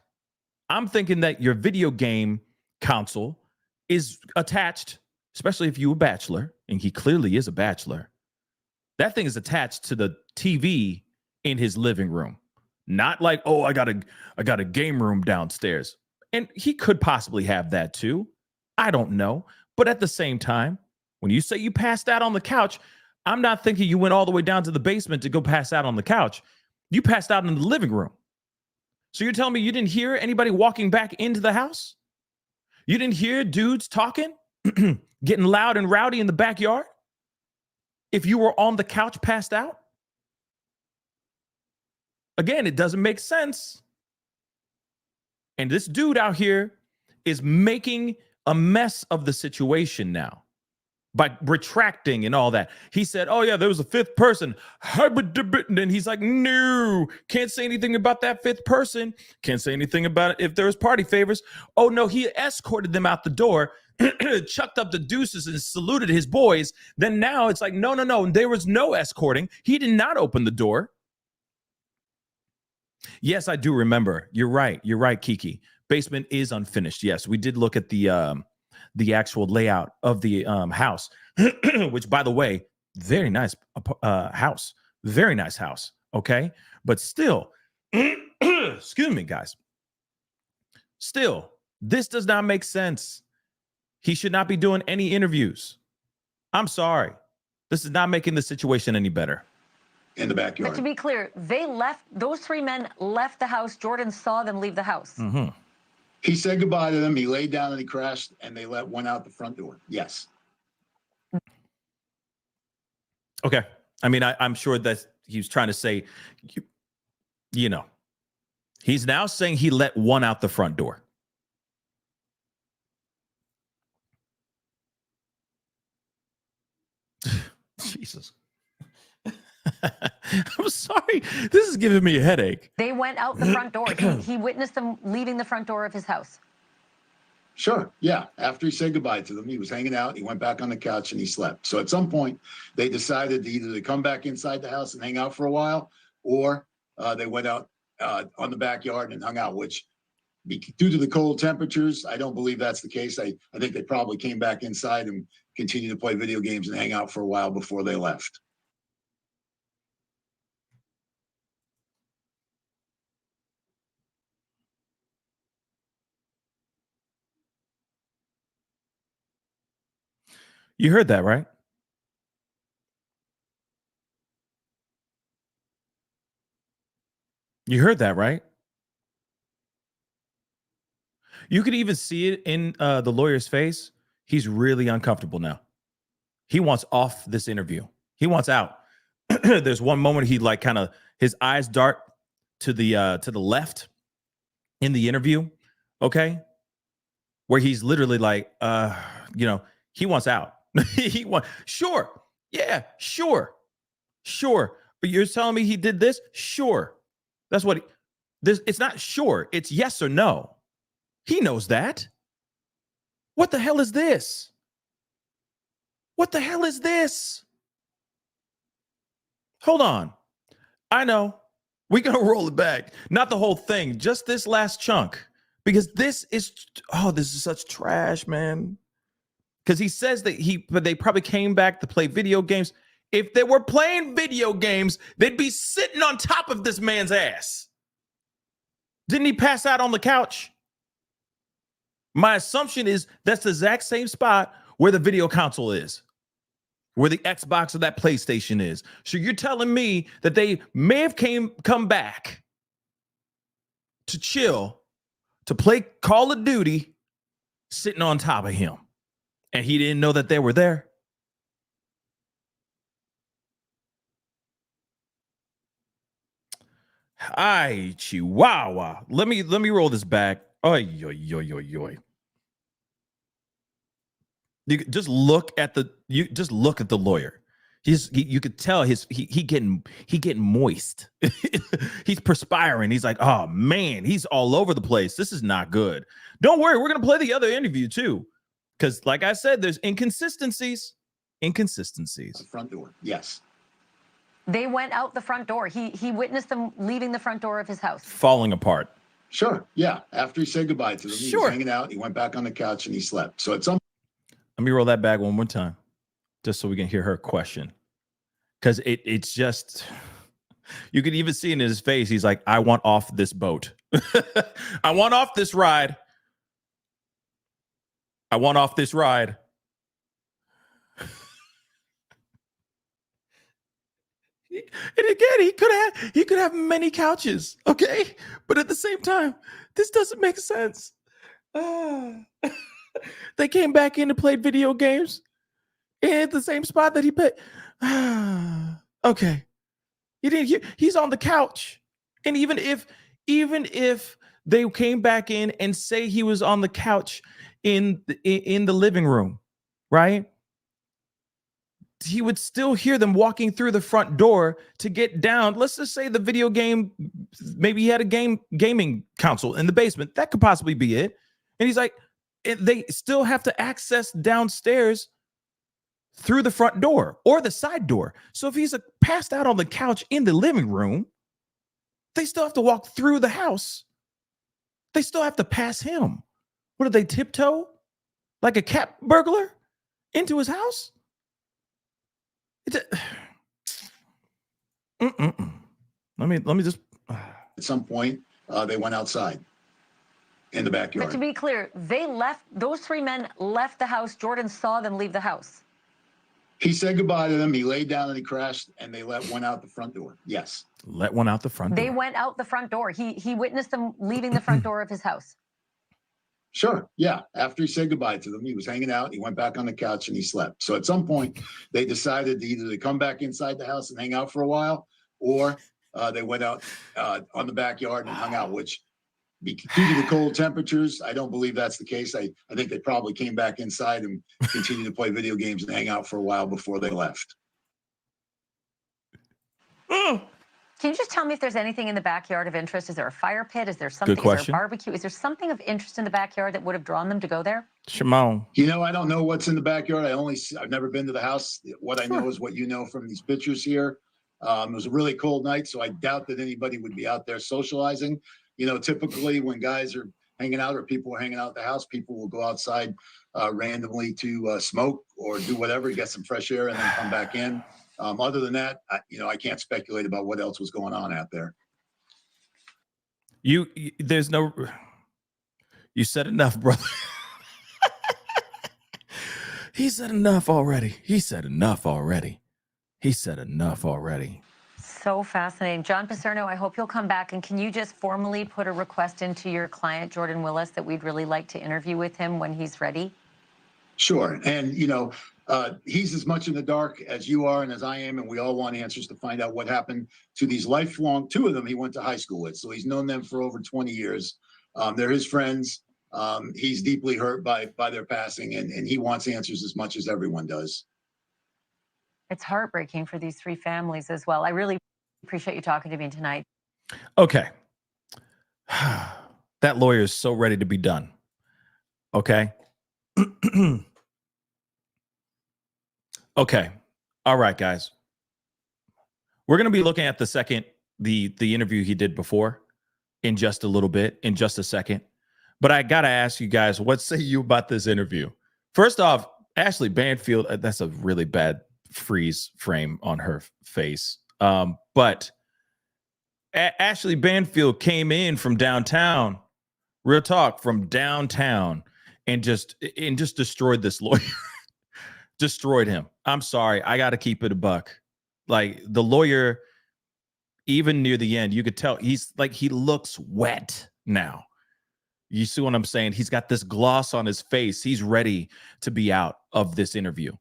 I'm thinking that your video game console is attached, especially if you're a bachelor, and he clearly is a bachelor. That thing is attached to the TV in his living room. Not like, oh, I got a game room downstairs. And he could possibly have that too. I don't know. But at the same time, when you say you passed out on the couch, I'm not thinking you went all the way down to the basement to go pass out on the couch. You passed out in the living room. So you're telling me you didn't hear anybody walking back into the house? You didn't hear dudes talking, getting loud and rowdy in the backyard? If you were on the couch passed out? Again, it doesn't make sense. And this dude out here is making a mess of the situation now by retracting and all that. He said, oh, yeah, there was a fifth person. And he's like, no, can't say anything about that fifth person. Can't say anything about it if there was party favors. Oh, no, he escorted them out the door, chucked up the deuces and saluted his boys. Then now it's like, no, there was no escorting. He did not open the door. Yes, I do remember. You're right, Kiki. Basement is unfinished. Yes, we did look at the actual layout of the house, which, by the way, very nice house. Very nice house. Okay, but still, excuse me, guys. Still, this does not make sense. He should not be doing any interviews. I'm sorry. This is not making the situation any better. In the backyard. But to be clear, those three men left the house. Jordan saw them leave the house. Mm-hmm. He said goodbye to them. He laid down and he crashed, and they let one out the front door. Yes. Okay. I mean, I'm sure that he was trying to say, he's now saying he let one out the front door. Jesus. I'm sorry. This is giving me a headache. They went out the front door. He witnessed them leaving the front door of his house. Sure. Yeah. After he said goodbye to them, he was hanging out. He went back on the couch and he slept. So at some point, they decided to come back inside the house and hang out for a while, or they went out on the backyard and hung out, which, due to the cold temperatures, I don't believe that's the case. I think they probably came back inside and continued to play video games and hang out for a while before they left. You heard that, right? You heard that, right? You could even see it in the lawyer's face. He's really uncomfortable now. He wants off this interview. He wants out. There's one moment he like kind of his eyes dart to the left in the interview, okay? Where he's literally like, he wants out. Sure. Yeah, sure. But you're telling me he did this? Sure. That's what it's not sure. It's yes or no. He knows that. What the hell is this? What the hell is this? Hold on. I know. We're going to roll it back. Not the whole thing, just this last chunk. Because this is such trash, man. Because he says that they probably came back to play video games. If they were playing video games, they'd be sitting on top of this man's ass. Didn't he pass out on the couch? My assumption is that's the exact same spot where the video console is, where the Xbox or that PlayStation is. So you're telling me that they may have come back to chill, to play Call of Duty, sitting on top of him, and he didn't know that they were there? Ay, chihuahua. Let me roll this back. Oy, oy, oy, oy, oy. You just look at the lawyer. You could tell he getting moist. He's perspiring. He's like, oh man, he's all over the place. This is not good. Don't worry, we're gonna play the other interview too, because like I said, there's inconsistencies. The front door. Yes. They went out the front door. He witnessed them leaving the front door of his house. Falling apart. Sure. Yeah. After he said goodbye to them, he was hanging out. He went back on the couch and he slept. So at some. Let me roll that back one more time, just so we can hear her question. Because it's just, you can even see in his face, he's like, I want off this boat. I want off this ride. I want off this ride. And again, he could have many couches, okay? But at the same time, this doesn't make sense. They came back in and played video games at the same spot that he put. Okay. He's on the couch. And even if they came back in and say he was on the couch in the living room, right? He would still hear them walking through the front door to get down. Let's just say the video game, maybe he had a gaming console in the basement. That could possibly be it. And he's like, they still have to access downstairs through the front door or the side door. So if he's passed out on the couch in the living room, they still have to walk through the house. They still have to pass him. What, do they tiptoe like a cat burglar into his house? Let me just. At some point, they went outside in the backyard. But to be clear, those three men left the house. Jordan saw them leave the house. He said goodbye to them. He laid down and he crashed, and they went out the front door. Yes. Let one out the front door. They went out the front door. He witnessed them leaving the front door of his house. Sure. Yeah. After he said goodbye to them, he was hanging out. He went back on the couch and he slept. So at some point, they decided to either come back inside the house and hang out for a while, or they went out on the backyard and hung out, which due to the cold temperatures, I don't believe that's the case. I think they probably came back inside and continued to play video games and hang out for a while before they left. Can you just tell me if there's anything in the backyard of interest? Is there a fire pit? Is there something? Good question. Is there a barbecue? Is there something of interest in the backyard that would have drawn them to go there? Shimon. I don't know what's in the backyard. I've never been to the house. What I know is what you know from these pictures here. It was a really cold night, so I doubt that anybody would be out there socializing. Typically when guys are hanging out or people are hanging out at the house, people will go outside randomly to smoke or do whatever, get some fresh air, and then come back in. Other than that, I can't speculate about what else was going on out there. You said enough, brother. He said enough already. So fascinating. John Paserno, I hope you'll come back. And can you just formally put a request into your client, Jordan Willis, that we'd really like to interview with him when he's ready? Sure. And, he's as much in the dark as you are and as I am, and we all want answers to find out what happened to these lifelong, two of them he went to high school with. So he's known them for over 20 years. They're his friends. He's deeply hurt by their passing, and he wants answers as much as everyone does. It's heartbreaking for these three families as well. I really appreciate you talking to me tonight. Okay. That lawyer is so ready to be done. Okay. Okay. All right, guys. We're going to be looking at the interview he did before in just a little bit, in just a second. But I got to ask you guys, what say you about this interview? First off, Ashley Banfield, that's a really bad freeze frame on her face. But Ashley Banfield came in from downtown, real talk, from downtown, and just destroyed this lawyer. Destroyed him. I'm sorry. I got to keep it a buck. Like, the lawyer, even near the end, you could tell he looks wet now. You see what I'm saying? He's got this gloss on his face. He's ready to be out of this interview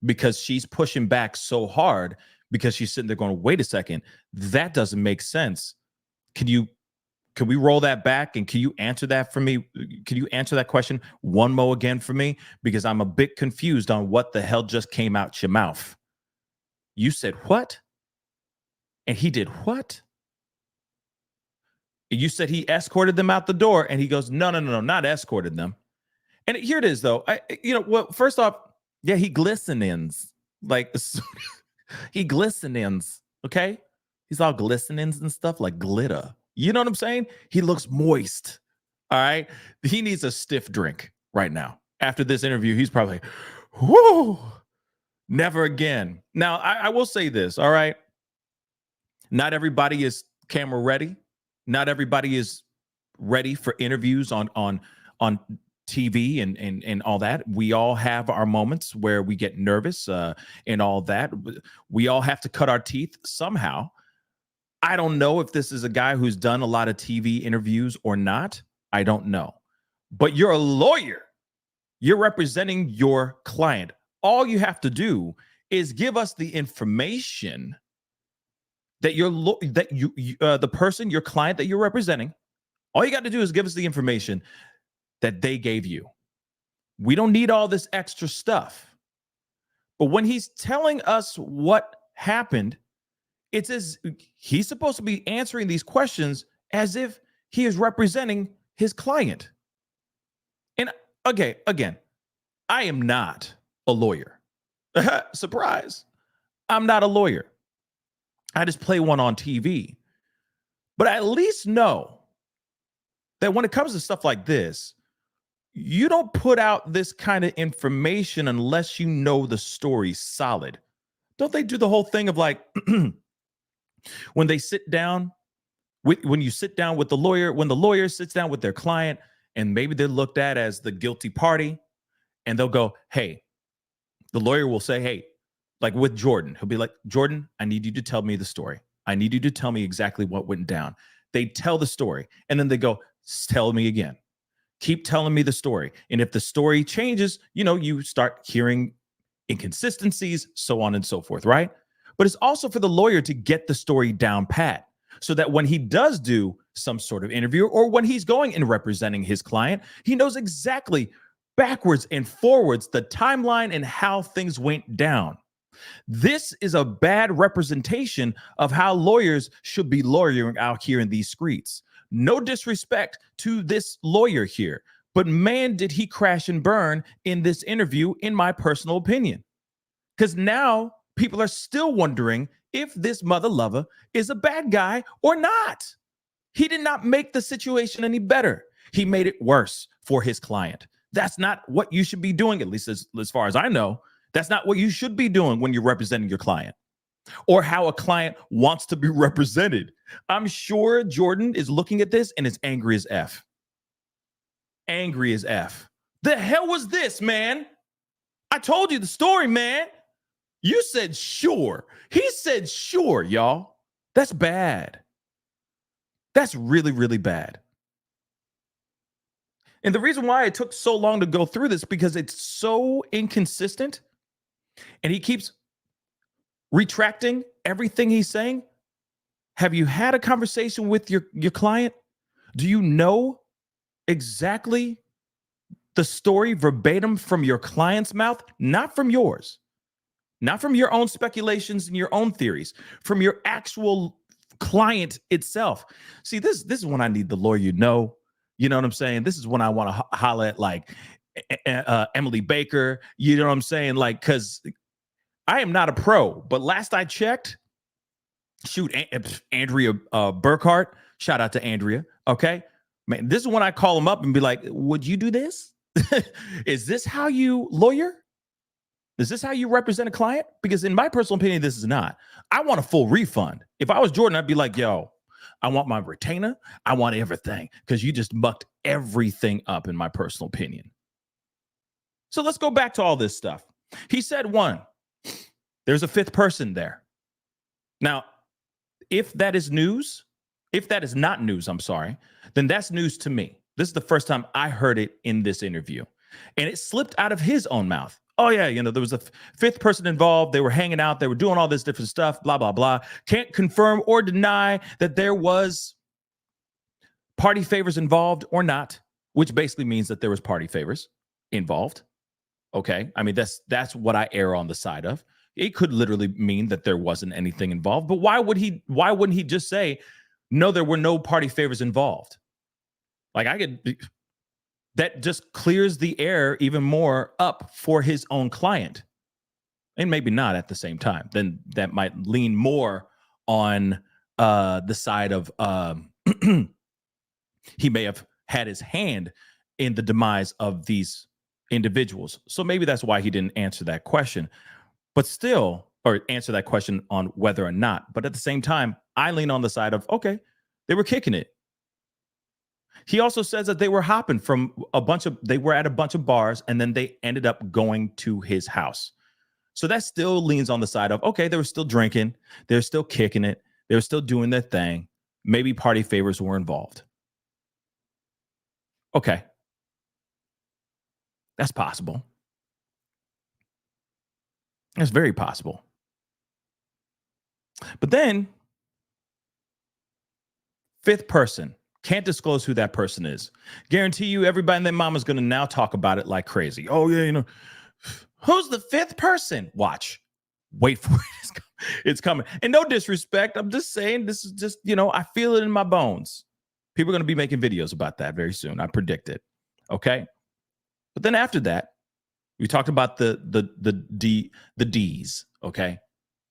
because she's pushing back so hard, because she's sitting there going, wait a second, that doesn't make sense. Can we roll that back? And can you answer that for me? Can you answer that question one more again for me? Because I'm a bit confused on what the hell just came out your mouth. You said what? And he did what? You said he escorted them out the door, and he goes, no, not escorted them. And here it is, though. First off, yeah, he glistenings. Like, he glistenings, okay? He's all glistenings and stuff, like glitter. You know what I'm saying? He looks moist. All right. He needs a stiff drink right now. After this interview, he's probably, whoo, never again. Now, I will say this. All right. Not everybody is camera ready. Not everybody is ready for interviews on TV and all that. We all have our moments where we get nervous and all that. We all have to cut our teeth somehow. I don't know if this is a guy who's done a lot of TV interviews or not. I don't know. But you're a lawyer. You're representing your client. All you have to do is give us the information that the person, your client that you're representing, all you got to do is give us the information that they gave you. We don't need all this extra stuff. But when he's telling us what happened, it's as he's supposed to be answering these questions as if he is representing his client. And again, I am not a lawyer. Surprise. I'm not a lawyer. I just play one on TV. But I at least know that when it comes to stuff like this, you don't put out this kind of information unless you know the story solid. Don't they do the whole thing of like, when they sit down, when you sit down with the lawyer, when the lawyer sits down with their client, and maybe they're looked at as the guilty party, and they'll go, hey, the lawyer will say, hey, like with Jordan, he'll be like, Jordan, I need you to tell me the story. I need you to tell me exactly what went down. They tell the story, and then they go, tell me again. Keep telling me the story. And if the story changes, you start hearing inconsistencies, so on and so forth, right? But it's also for the lawyer to get the story down pat so that when he does do some sort of interview or when he's going and representing his client, he knows exactly backwards and forwards the timeline and how things went down. This is a bad representation of how lawyers should be lawyering out here in these streets. No disrespect to this lawyer here, but man, did he crash and burn in this interview, in my personal opinion. Because now people are still wondering if this mother lover is a bad guy or not. He did not make the situation any better. He made it worse for his client. That's not what you should be doing, at least as far as I know. That's not what you should be doing when you're representing your client or how a client wants to be represented. I'm sure Jordan is looking at this and is angry as F. Angry as F. The hell was this, man? I told you the story, man. You said sure. He said sure, y'all. That's bad. That's really, really bad. And the reason why it took so long to go through this, because it's so inconsistent and he keeps retracting everything he's saying. Have you had a conversation with your client? Do you know exactly the story verbatim from your client's mouth? Not from yours, not from your own speculations and your own theories, from your actual client itself. See, this is when I need the lawyer, you know what I'm saying? This is when I want to holler at like Emily Baker, you know what I'm saying? Like, because I am not a pro, but last I checked, shoot, Andrea Burkhart, shout out to Andrea, okay? Man, this is when I call him up and be like, would you do this? Is this how you lawyer? Is this how you represent a client? Because in my personal opinion, this is not. I want a full refund. If I was Jordan, I'd be like, yo, I want my retainer. I want everything, because you just mucked everything up, in my personal opinion. So let's go back to all this stuff. He said, one, there's a fifth person there. Now, if that is news, if that is not news, I'm sorry, then that's news to me. This is the first time I heard it in this interview. And it slipped out of his own mouth. Oh, yeah, there was a fifth person involved. They were hanging out. They were doing all this different stuff, blah, blah, blah. Can't confirm or deny that there was party favors involved or not, which basically means that there was party favors involved. Okay. I mean, that's what I err on the side of. It could literally mean that there wasn't anything involved. But why wouldn't he just say, no, there were no party favors involved? Like, that just clears the air even more up for his own client. And maybe not at the same time. Then that might lean more on the side of he may have had his hand in the demise of these individuals. So maybe that's why he didn't answer that question. But still, or answer that question on whether or not. But at the same time, I lean on the side of, okay, they were kicking it. He also says that they were hopping from they were at a bunch of bars, and then they ended up going to his house. So that still leans on the side of, okay, they were still drinking. They're still kicking it. They were still doing their thing. Maybe party favors were involved. Okay. That's possible. That's very possible. But then, fifth person. Can't disclose who that person is. Guarantee you everybody and their mama's going to now talk about it like crazy. Oh, yeah, who's the fifth person? Watch. Wait for it. It's coming. And no disrespect. I'm just saying, this is just, I feel it in my bones. People are going to be making videos about that very soon. I predict it. Okay. But then after that, we talked about the D's. Okay.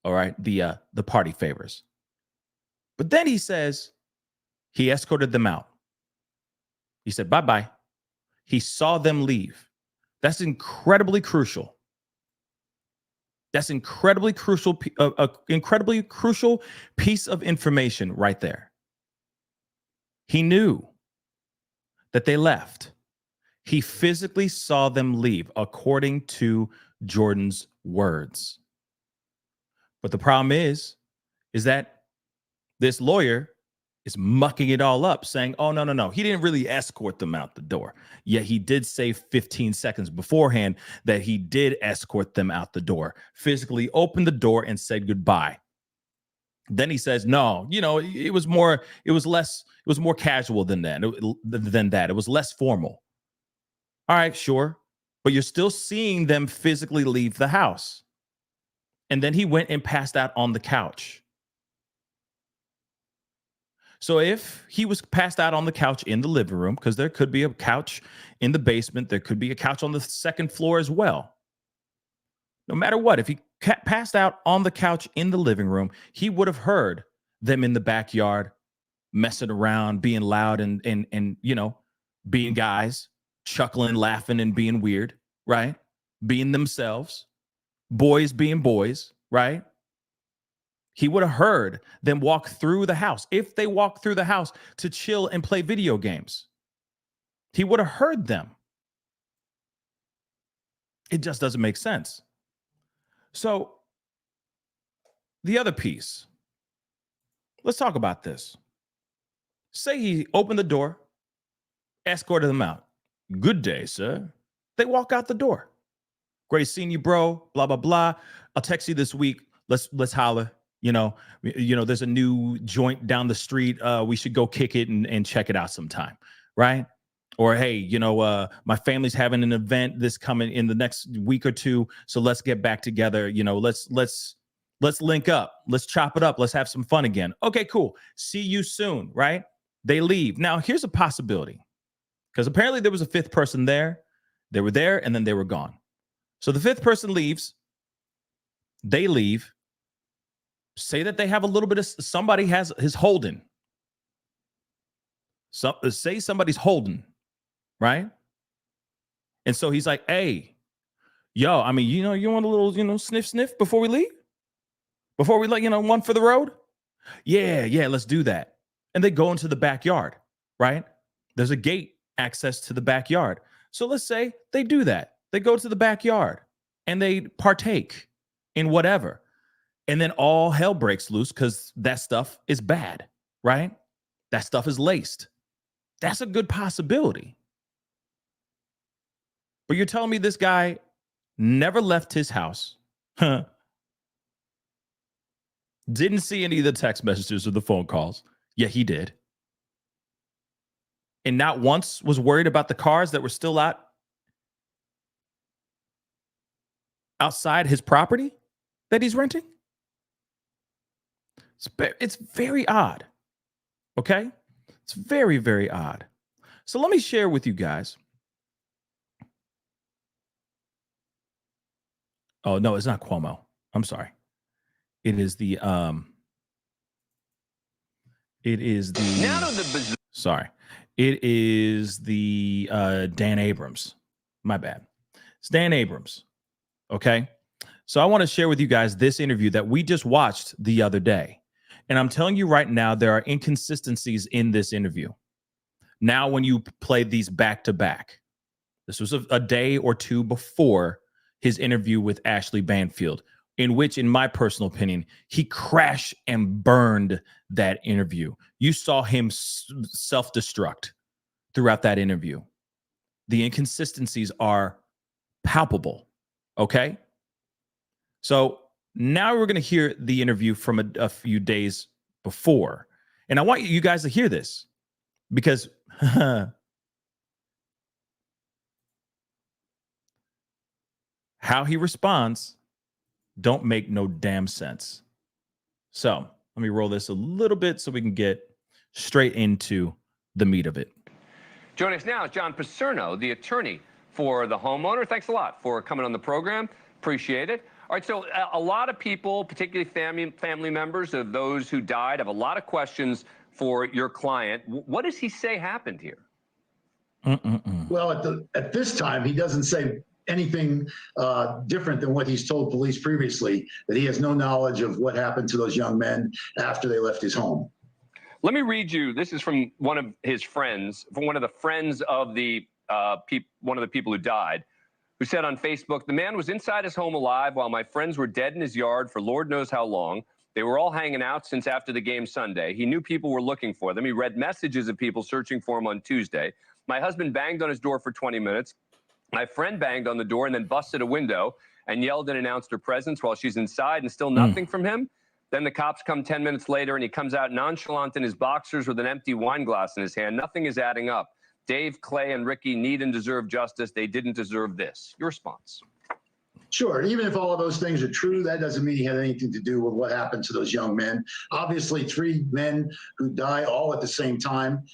All right. The party favors. But then he says, he escorted them out. He said, bye-bye. He saw them leave. That's incredibly crucial. That's incredibly crucial piece of information right there. He knew that they left. He physically saw them leave, according to Jordan's words. But the problem is that this lawyer is mucking it all up, saying, oh, no. He didn't really escort them out the door. Yet he did say 15 seconds beforehand that he did escort them out the door, physically opened the door and said goodbye. Then he says, no, it was more casual than that. It was less formal. All right, sure. But you're still seeing them physically leave the house. And then he went and passed out on the couch. So if he was passed out on the couch in the living room, because there could be a couch in the basement, there could be a couch on the second floor as well. No matter what, if he passed out on the couch in the living room, he would have heard them in the backyard messing around, being loud and being guys, chuckling, laughing, and being weird, right? Being themselves, boys being boys, right? He would have heard them walk through the house. If they walked through the house to chill and play video games, he would have heard them. It just doesn't make sense. So the other piece let's talk about this. Say he opened the door, escorted them out. Good day, sir. They walk out the door. Great seeing you, bro. Blah, blah, blah. I'll text you this week. Let's holler. There's a new joint down the street. We should go kick it and check it out sometime, right? Or hey, my family's having an event this coming in the next week or two, so let's get back together. Let's link up. Let's chop it up. Let's have some fun again. Okay, cool. See you soon, right? They leave. Now, here's a possibility, because apparently there was a fifth person there. They were there, and then they were gone. So the fifth person leaves. They leave. Say that they have a little bit of, somebody has his holding. Say somebody's holding, right? And so he's like, hey, yo, I mean, you want a little, sniff before we leave? Before we let, one for the road? Yeah, let's do that. And they go into the backyard, right? There's a gate access to the backyard. So let's say they do that. They go to the backyard and they partake in whatever. And then all hell breaks loose because that stuff is bad, right? That stuff is laced. That's a good possibility. But you're telling me this guy never left his house, didn't see any of the text messages or the phone calls. Yeah, he did. And not once was worried about the cars that were still outside his property that he's renting? It's very odd. Okay? It's very, very odd. So let me share with you guys. Oh, no, it's not Cuomo. I'm sorry. It is the sorry. It is the Dan Abrams. My bad. It's Dan Abrams. Okay? So I want to share with you guys this interview that we just watched the other day. And I'm telling you right now, there are inconsistencies in this interview. Now, when you play these back to back, this was a day or two before his interview with Ashley Banfield, in which, in my personal opinion, he crashed and burned that interview. You saw him self-destruct throughout that interview. The inconsistencies are palpable. Okay? So now we're going to hear the interview from a few days before. And I want you guys to hear this because how he responds don't make no damn sense. So let me roll this a little bit so we can get straight into the meat of it. Joining us now is John Paserno, the attorney for the homeowner. Thanks a lot for coming on the program. Appreciate it. All right, so a lot of people, particularly family members of those who died, have a lot of questions for your client. What does he say happened here? Well, at this time, he doesn't say anything different than what he's told police previously, that he has no knowledge of what happened to those young men after they left his home. Let me read you. This is from one of his friends, from one of the friends of the one of the people who died, who said on Facebook, "The man was inside his home alive while my friends were dead in his yard for Lord knows how long. They were all hanging out since after the game Sunday. He knew people were looking for them. He read messages of people searching for him on Tuesday. My husband banged on his door for 20 minutes. My friend banged on the door and then busted a window and yelled and announced her presence while she's inside and still nothing from him. Then the cops come 10 minutes later and he comes out nonchalant in his boxers with an empty wine glass in his hand. Nothing is adding up. Dave, Clay, and Ricky need and deserve justice. They didn't deserve this." Your response? Sure. Even if all of those things are true, that doesn't mean he had anything to do with what happened to those young men. Obviously, 3 men who die all at the same time.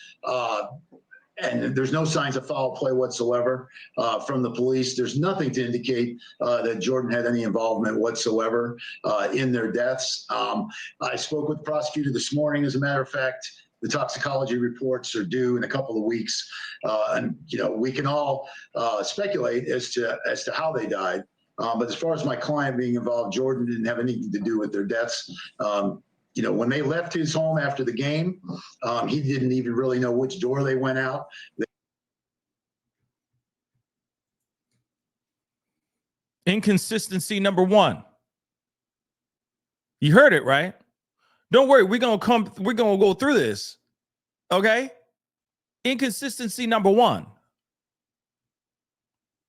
And there's no signs of foul play whatsoever from the police. There's nothing to indicate that Jordan had any involvement whatsoever in their deaths. I spoke with the prosecutor this morning, as a matter of fact. The toxicology reports are due in a couple of weeks. And, we can all speculate as to how they died. But as far as my client being involved, Jordan didn't have anything to do with their deaths. When they left his home after the game, he didn't even really know which door they went out. Inconsistency number 1. You heard it, right? Don't worry, we're gonna go through this. Okay? Inconsistency number 1.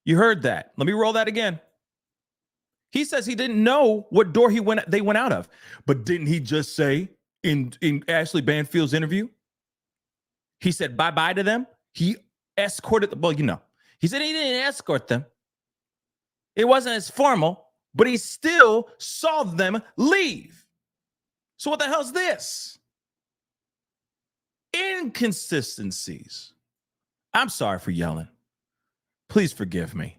You heard that. Let me roll that again. He says he didn't know what door they went out of. But didn't he just say in Ashley Banfield's interview? He said bye-bye to them. He escorted them. Well, he said he didn't escort them. It wasn't as formal, but he still saw them leave. So what the hell's this? Inconsistencies. I'm sorry for yelling. Please forgive me.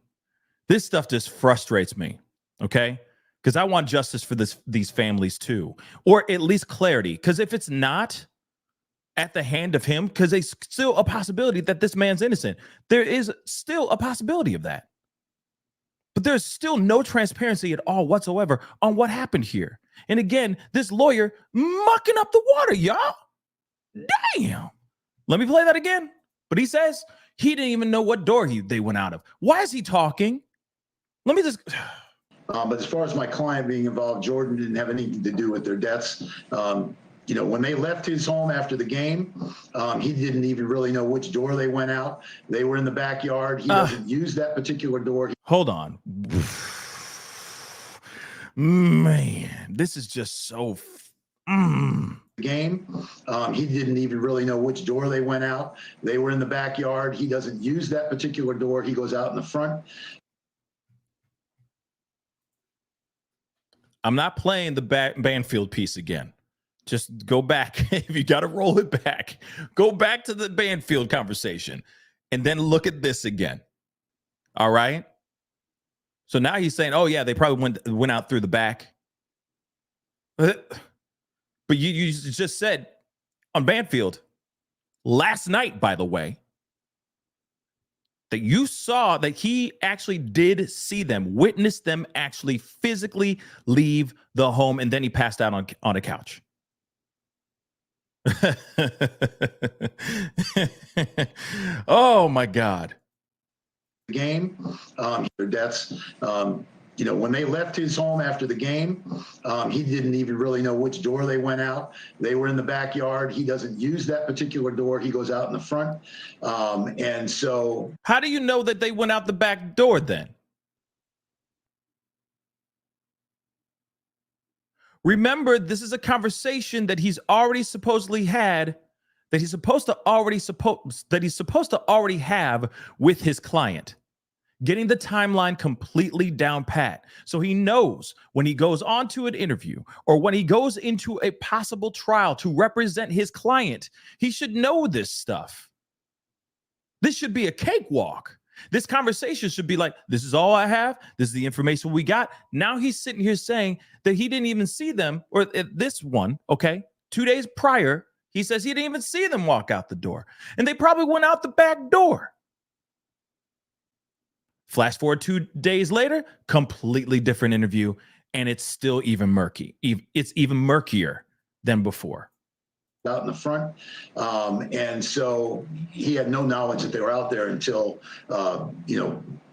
This stuff just frustrates me, okay? Because I want justice for these families too, or at least clarity. Because if it's not at the hand of him, because there's still a possibility that this man's innocent. There is still a possibility of that. But there's still no transparency at all whatsoever on what happened here. And again, this lawyer mucking up the water, y'all. Damn. Let me play that again. But he says he didn't even know what door they went out of. Why is he talking? Let me just... But as far as my client being involved, Jordan didn't have anything to do with their deaths. When they left his home after the game, he didn't even really know which door they went out. They were in the backyard. He doesn't use that particular door. Hold on. Man, this is just so... Game. He didn't even really know which door they went out. They were in the backyard. He doesn't use that particular door. He goes out in the front. I'm not playing the Banfield piece again. Just go back. If you got to roll it back, go back to the Banfield conversation and then look at this again. All right. So now he's saying, oh, yeah, they probably went out through the back. But you just said on Banfield last night, by the way, that you saw that he actually did see them, witnessed them actually physically leave the home, and then he passed out on a couch. Oh my God. Game, their deaths. When they left his home after the game, he didn't even really know which door they went out. They were in the backyard. He doesn't use that particular door. He goes out in the front. And so... How do you know that they went out the back door then? Remember, this is a conversation that he's already supposedly had, that he's supposed to already have with his client, getting the timeline completely down pat. So he knows when he goes on to an interview or when he goes into a possible trial to represent his client, he should know this stuff. This should be a cakewalk. This conversation should be like, this is all I have. This is the information we got. Now he's sitting here saying that he didn't even see them, or this one, okay, 2 days prior, he says he didn't even see them walk out the door. And they probably went out the back door. Flash forward 2 days later, completely different interview, and it's still even murky. It's even murkier than before. Out in the front. And so he had no knowledge that they were out there until,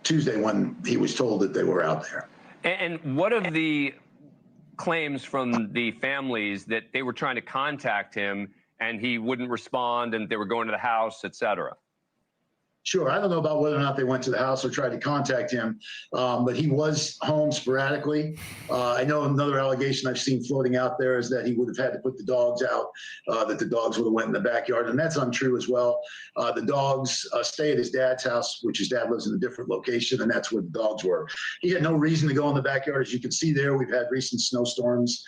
Tuesday when he was told that they were out there. And what of the claims from the families that they were trying to contact him and he wouldn't respond and they were going to the house, et cetera? Sure. I don't know about whether or not they went to the house or tried to contact him, but he was home sporadically. I know another allegation I've seen floating out there is that he would have had to put the dogs out, that the dogs would have went in the backyard, and that's untrue as well. The dogs stay at his dad's house, which his dad lives in a different location, and that's where the dogs were. He had no reason to go in the backyard. As you can see there, we've had recent snowstorms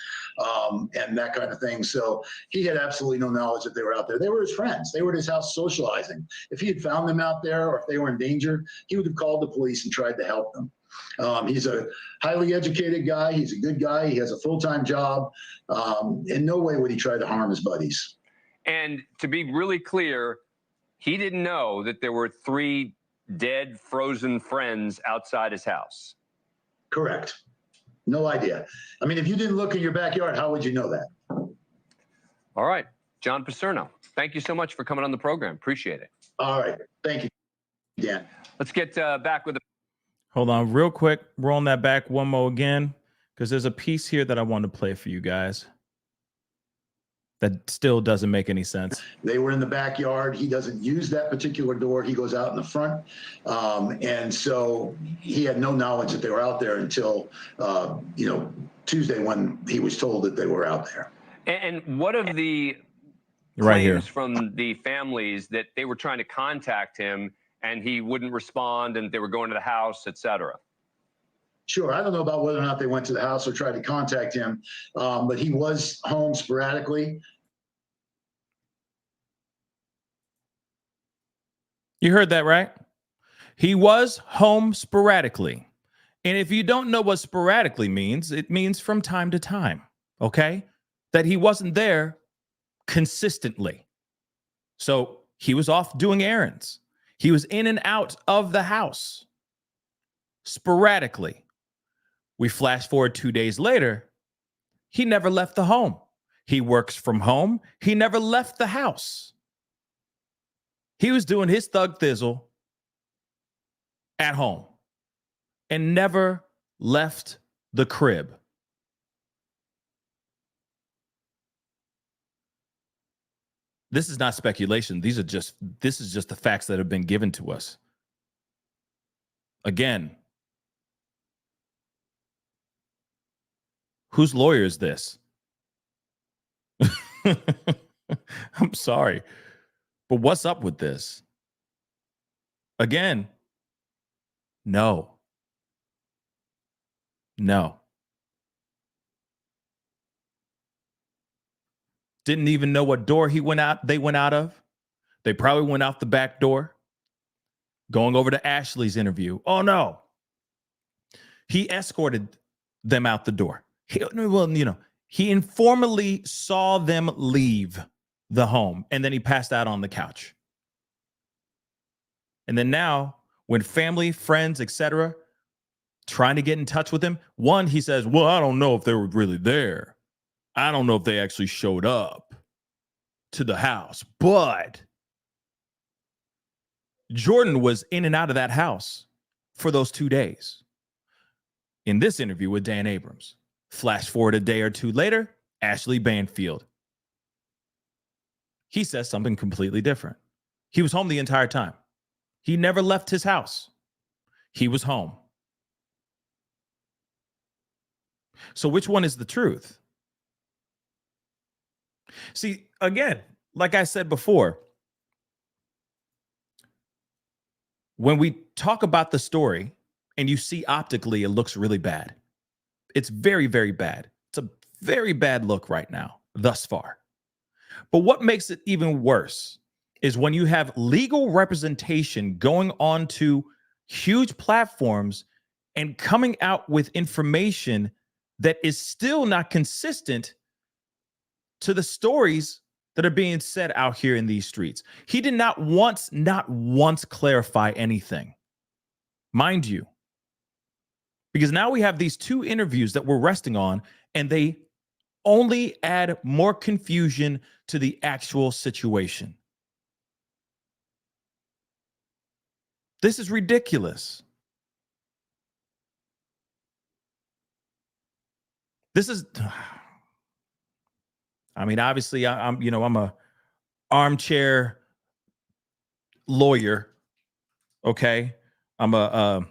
and that kind of thing. So he had absolutely no knowledge that they were out there. They were his friends. They were at his house socializing. If he had found them out there or if they were in danger, he would have called the police and tried to help them. He's a highly educated guy. He's a good guy. He has a full-time job. In no way would he try to harm his buddies. And to be really clear, he didn't know that there were 3 dead, frozen friends outside his house. Correct. No idea. I mean, if you didn't look in your backyard, how would you know that? All right. John Paserno, thank you so much for coming on the program. Appreciate it. All right. Thank you, Dan. Let's get back with the... Hold on real quick. Rolling that back one more again, because there's a piece here that I want to play for you guys. That still doesn't make any sense. They were in the backyard. He doesn't use that particular door. He goes out in the front. And so he had no knowledge that they were out there until, Tuesday when he was told that they were out there. And what of the Right here claims from the families that they were trying to contact him and he wouldn't respond and they were going to the house, et cetera? Sure. I don't know about whether or not they went to the house or tried to contact him, but he was home sporadically. You heard that, right? He was home sporadically. And if you don't know what sporadically means, it means from time to time, okay? That he wasn't there consistently. So he was off doing errands. He was in and out of the house sporadically. We flash forward 2 days later, he never left the home. He works from home. He never left the house. He was doing his thug thizzle at home and never left the crib. This is not speculation. This is just the facts that have been given to us. Again, whose lawyer is this? I'm sorry, but what's up with this? Again, no. Didn't even know what door they went out of. They probably went out the back door. Going over to Ashley's interview. Oh no. He escorted them out the door. He informally saw them leave the home and then he passed out on the couch. And then now, when family, friends, etc., trying to get in touch with him, one, he says, well, I don't know if they were really there. I don't know if they actually showed up to the house, but Jordan was in and out of that house for those 2 days. In this interview with Dan Abrams, flash forward a day or two later, Ashley Banfield. He says something completely different. He was home the entire time. He never left his house. He was home. So which one is the truth? See, again, like I said before, when we talk about the story and you see optically it looks really bad, it's very, very bad. It's a very bad look right now, thus far. But what makes it even worse is when you have legal representation going on to huge platforms and coming out with information that is still not consistent to the stories that are being said out here in these streets. He did not once clarify anything, mind you, because now we have these two interviews that we're resting on, and they only add more confusion to the actual situation. This is ridiculous. This is, I mean, obviously I'm a armchair lawyer. Okay. I'm a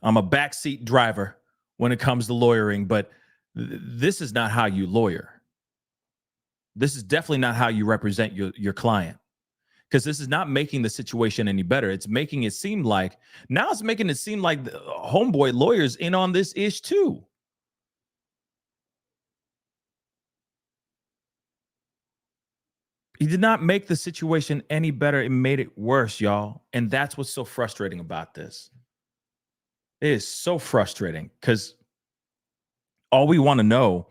backseat driver when it comes to lawyering, but this is not how you lawyer. This is definitely not how you represent your client, because this is not making the situation any better. It's making it seem like the homeboy lawyers in on this ish too. He did not make the situation any better. It made it worse, y'all. And that's what's so frustrating about this. It is so frustrating because all we want to know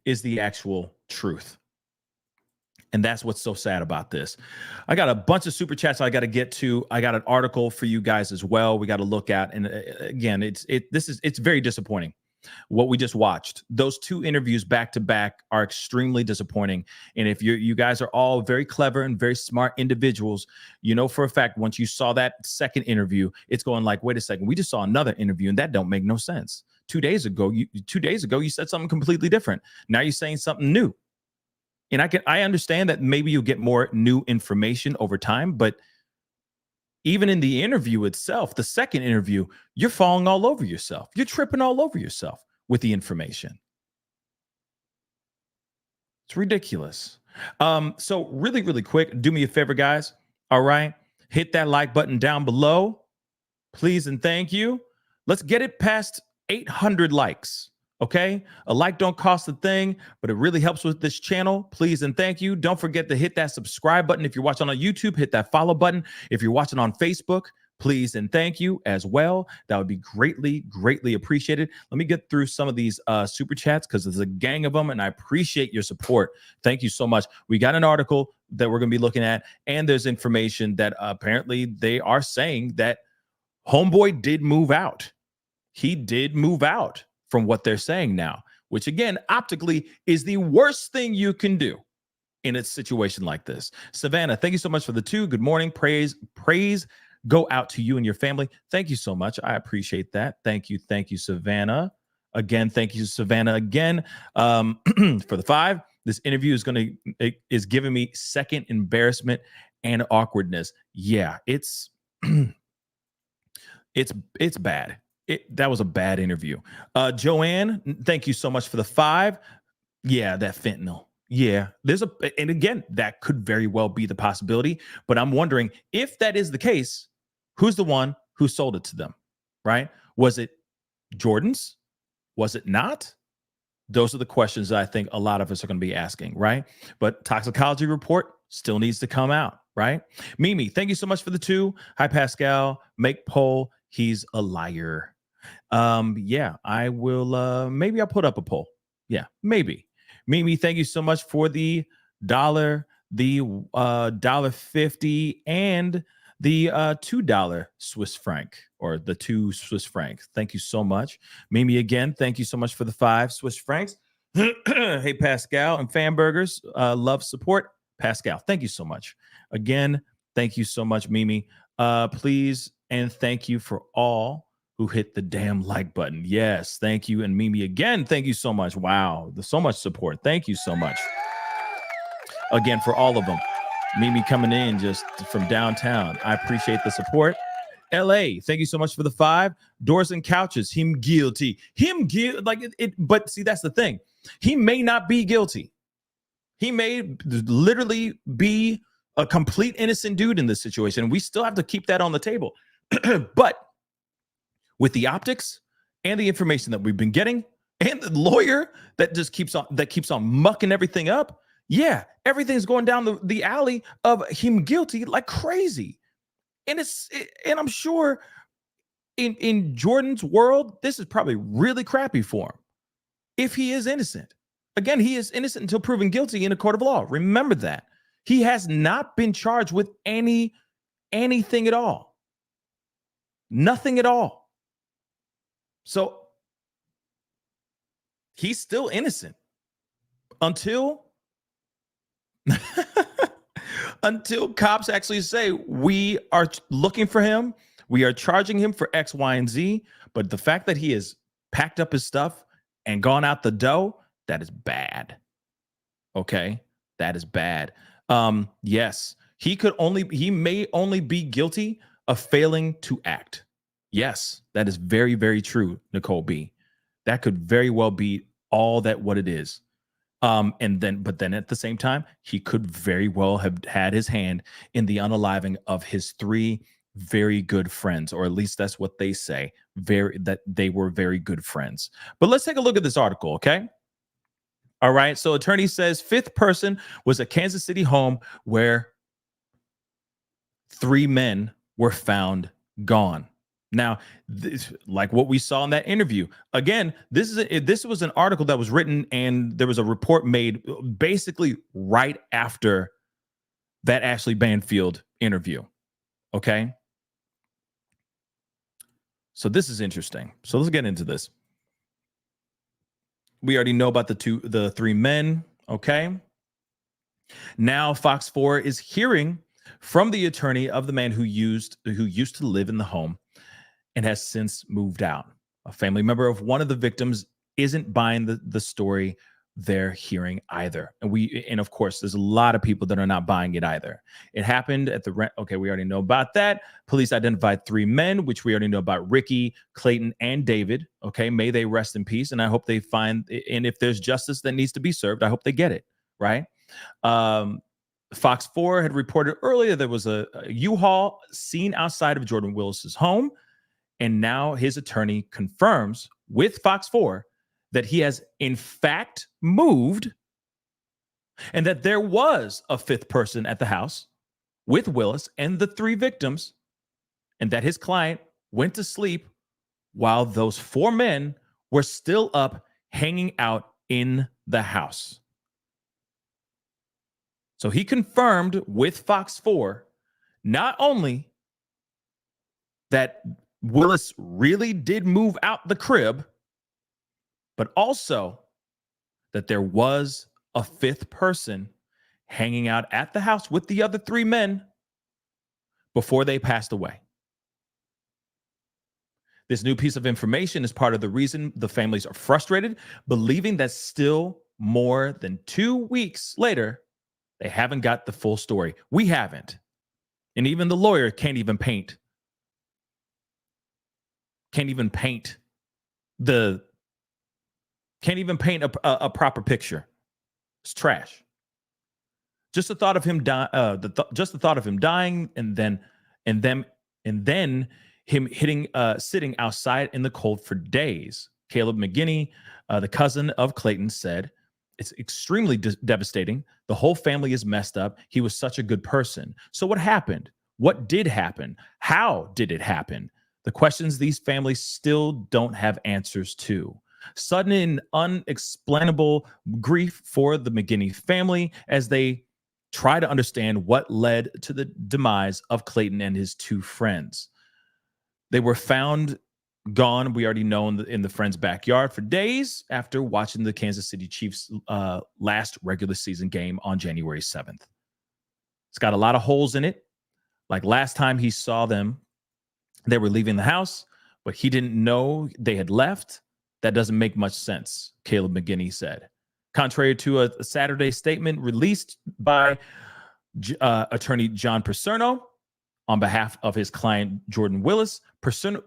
is the actual truth. And that's what's so sad about this. I got a bunch of super chats I got to get to. I got an article for you guys as well. We got to look at. And again, it's very disappointing what we just watched. Those two interviews back to back are extremely disappointing. And if you guys are all very clever and very smart individuals, you know for a fact, once you saw that second interview, it's going like, wait a second, we just saw another interview and that don't make no sense. 2 days ago, you said something completely different. Now you're saying something new. And I understand that maybe you'll get more new information over time, but even in the interview itself, the second interview, you're falling all over yourself. You're tripping all over yourself with the information. It's ridiculous. So really, really quick, do me a favor, guys. All right. Hit that like button down below, please and thank you. Let's get it past 800 likes. Okay, a like don't cost a thing, but it really helps with this channel. Please and thank you. Don't forget to hit that subscribe button. If you're watching on YouTube, hit that follow button. If you're watching on Facebook, please and thank you as well. That would be greatly, greatly appreciated. Let me get through some of these super chats because there's a gang of them, and I appreciate your support. Thank you so much. We got an article that we're going to be looking at, and there's information that apparently they are saying that Homeboy did move out. He did move out from what they're saying now, which again, optically is the worst thing you can do in a situation like this. Savannah, thank you so much for the 2. Good morning. Praise go out to you and your family. Thank you so much. I appreciate that. Thank you, Savannah. Again, thank you, Savannah. Again, for the 5. This interview is giving me second embarrassment and awkwardness. Yeah, it's bad. That was a bad interview. Joanne, thank you so much for the 5. Yeah, that fentanyl. Yeah, and again, that could very well be the possibility, but I'm wondering if that is the case, who's the one who sold it to them, right? Was it Jordan's? Was it not? Those are the questions that I think a lot of us are going to be asking, right? But toxicology report still needs to come out, right? Mimi, thank you so much for the 2. Hi, Pascal. Make poll. He's a liar. Yeah, I will. Maybe I'll put up a poll. Yeah, maybe. Mimi, thank you so much for the $1, the $1.50, and the $2 Swiss franc, or the 2 Swiss francs. Thank you so much. Mimi, again, thank you so much for the 5 Swiss francs. Hey, Pascal and Fanburgers, love support. Pascal, thank you so much. Again, thank you so much, Mimi. Please and thank you for all who hit the damn like button. Yes, thank you. And Mimi, again, thank you so much. Wow, there's so much support. Thank you so much. Again, for all of them. Mimi coming in just from downtown. I appreciate the support. LA, thank you so much for the 5. Doors and couches, him guilty. But see, that's the thing. He may not be guilty. He may literally be a complete innocent dude in this situation. We still have to keep that on the table. But with the optics and the information that we've been getting, and the lawyer that just keeps on mucking everything up, yeah, everything's going down the alley of him guilty like crazy. And I'm sure in Jordan's world, this is probably really crappy for him if he is innocent. Again, he is innocent until proven guilty in a court of law. Remember that. He has not been charged with anything at all. Nothing at all. So he's still innocent until cops actually say, we are looking for him. We are charging him for X, Y, and Z. But the fact that he has packed up his stuff and gone out the door, that is bad. Okay. That is bad. Yes, he may only be guilty of failing to act. Yes, that is very, very true, Nicole B. That could very well be all that what it is. But then at the same time, he could very well have had his hand in the unaliving of his 3 very good friends, or at least that's what they say, that they were very good friends. But let's take a look at this article, okay? All right, so attorney says 5th person was a Kansas City home where 3 men were found gone. Now, like what we saw in that interview, again, this was an article that was written, and there was a report made basically right after that Ashley Banfield interview. Okay. So this is interesting. So let's get into this. We already know about the 3 men. Okay. Now Fox 4 is hearing from the attorney of the man who used to live in the home and has since moved out. A family member of one of the victims isn't buying the story they're hearing either. And of course, there's a lot of people that are not buying it either. It happened at the rent. Okay, we already know about that. Police identified 3 men, which we already know about: Ricky, Clayton, and David. Okay, may they rest in peace. And I hope they find, and if there's justice that needs to be served, I hope they get it, right? Fox 4 had reported earlier there was a U-Haul seen outside of Jordan Willis's home. And now his attorney confirms with Fox 4 that he has in fact moved, and that there was a 5th person at the house with Willis and the 3 victims, and that his client went to sleep while those 4 men were still up hanging out in the house. So he confirmed with Fox 4 not only that Willis really did move out the crib, but also that there was a 5th person hanging out at the house with the other 3 men before they passed away. This new piece of information is part of the reason the families are frustrated, believing that still more than 2 weeks later, they haven't got the full story. We haven't. And even the lawyer can't even paint a proper picture. It's trash. Just the thought of him dying, and then him sitting outside in the cold for days. Caleb McGinney, the cousin of Clayton, said, "It's extremely devastating. The whole family is messed up. He was such a good person." So what happened? What did happen? How did it happen? The questions these families still don't have answers to. Sudden and unexplainable grief for the McGinney family as they try to understand what led to the demise of Clayton and his 2 friends. They were found gone, we already know, in the friend's backyard for days after watching the Kansas City Chiefs last regular season game on January 7th. It's got a lot of holes in it. Like last time he saw them, they were leaving the house, but he didn't know they had left. That doesn't make much sense, Caleb McGinney said. Contrary to a Saturday statement released by attorney John Paserno on behalf of his client Jordan Willis, Paserno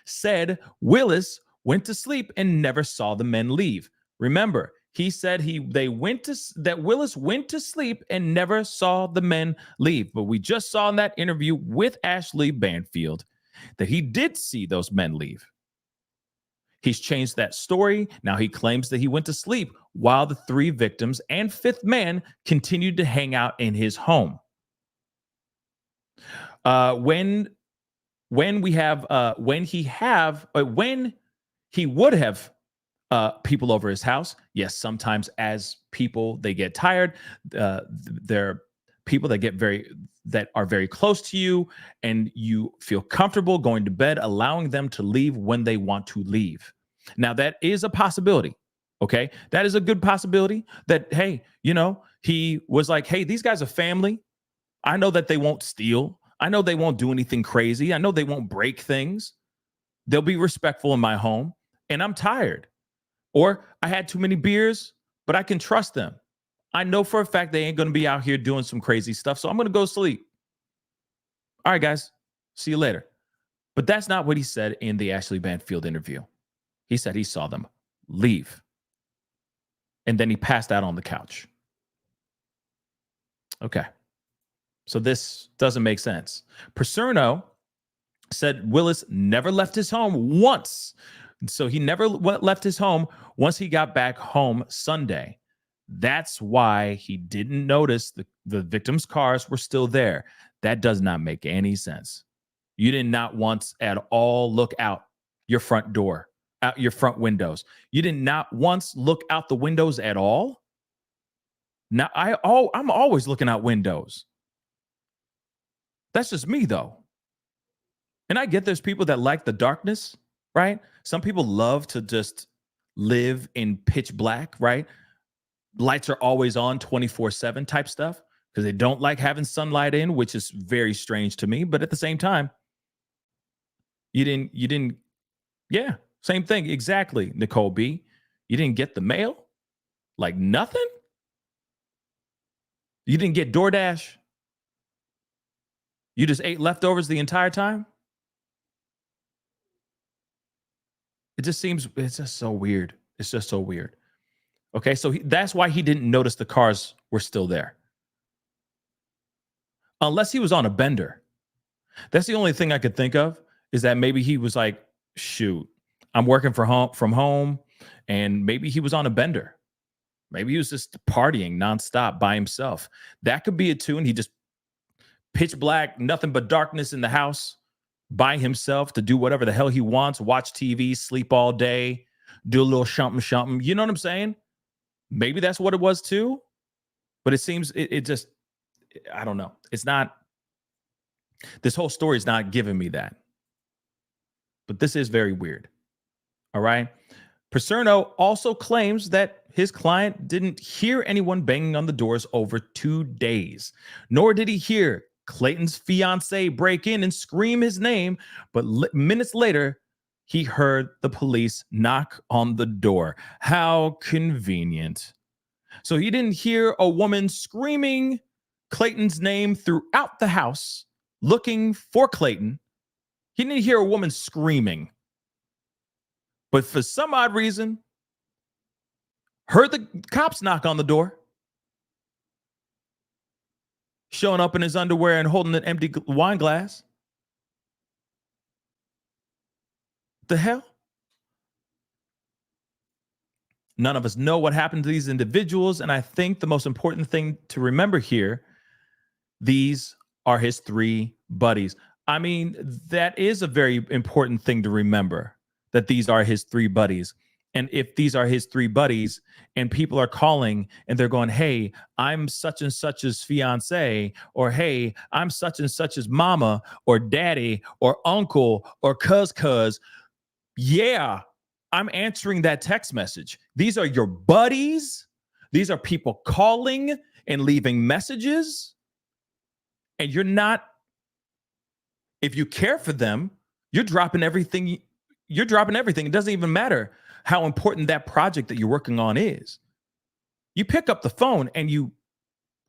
said Willis went to sleep and never saw the men leave. Remember, he said that Willis went to sleep and never saw the men leave. But we just saw in that interview with Ashley Banfield that he did see those men leave. He's changed that story. Now he claims that he went to sleep while the 3 victims and 5th man continued to hang out in his home. When he would have people over his house, yes, sometimes as people, they get tired. They're people that are very close to you, and you feel comfortable going to bed, allowing them to leave when they want to leave. Now, that is a possibility. Okay. That is a good possibility that, hey, he was like, hey, these guys are family. I know that they won't steal. I know they won't do anything crazy. I know they won't break things. They'll be respectful in my home, and I'm tired. Or I had too many beers, but I can trust them. I know for a fact they ain't going to be out here doing some crazy stuff, so I'm going to go sleep. All right, guys, see you later. But that's not what he said in the Ashley Banfield interview. He said he saw them leave, and then he passed out on the couch. Okay, so this doesn't make sense. Paserno said Willis never left his home once. So he never left his home once he got back home Sunday. That's why he didn't notice the victims' cars were still there. That does not make any sense. You did not once at all look out your front door, out your front windows. You did not once look out the windows at all. Now, I'm always looking out windows. That's just me, though. And I get there's people that like the darkness, right? Some people love to just live in pitch black, right? Lights are always on 24/7 type stuff because they don't like having sunlight in, which is very strange to me. But at the same time, you didn't, yeah. Same thing. Exactly, Nicole B. You didn't get the mail? Like nothing? You didn't get DoorDash? You just ate leftovers the entire time? It's just so weird. It's just so weird. Okay, so that's why he didn't notice the cars were still there. Unless he was on a bender. That's the only thing I could think of, is that maybe he was like, shoot, I'm working from home, and maybe he was on a bender. Maybe he was just partying nonstop by himself. That could be it too, and he just pitch black, nothing but darkness in the house by himself to do whatever the hell he wants, watch TV, sleep all day, do a little something. You know what I'm saying? Maybe that's what it was too. But it seems it just, I don't know. It's not, this whole story is not giving me that. But this is very weird. All right. Paserno also claims that his client didn't hear anyone banging on the doors over 2 days, nor did he hear Clayton's fiance break in and scream his name. But minutes later, he heard the police knock on the door. How convenient. So he didn't hear a woman screaming Clayton's name throughout the house, looking for Clayton. He didn't hear a woman screaming. But for some odd reason, heard the cops knock on the door, showing up in his underwear and holding an empty wine glass. The hell? None of us know what happened to these individuals. And I think the most important thing to remember here, these are his 3 buddies. I mean, that is a very important thing to remember, that these are his 3 buddies. And if these are his 3 buddies and people are calling and they're going, hey, I'm such and such's fiance, or hey, I'm such and such's mama or daddy or uncle or cuz, yeah, I'm answering that text message. These are your buddies. These are people calling and leaving messages. And you're not, if you care for them, you're dropping everything. You're dropping everything. It doesn't even matter how important that project that you're working on is. You pick up the phone and you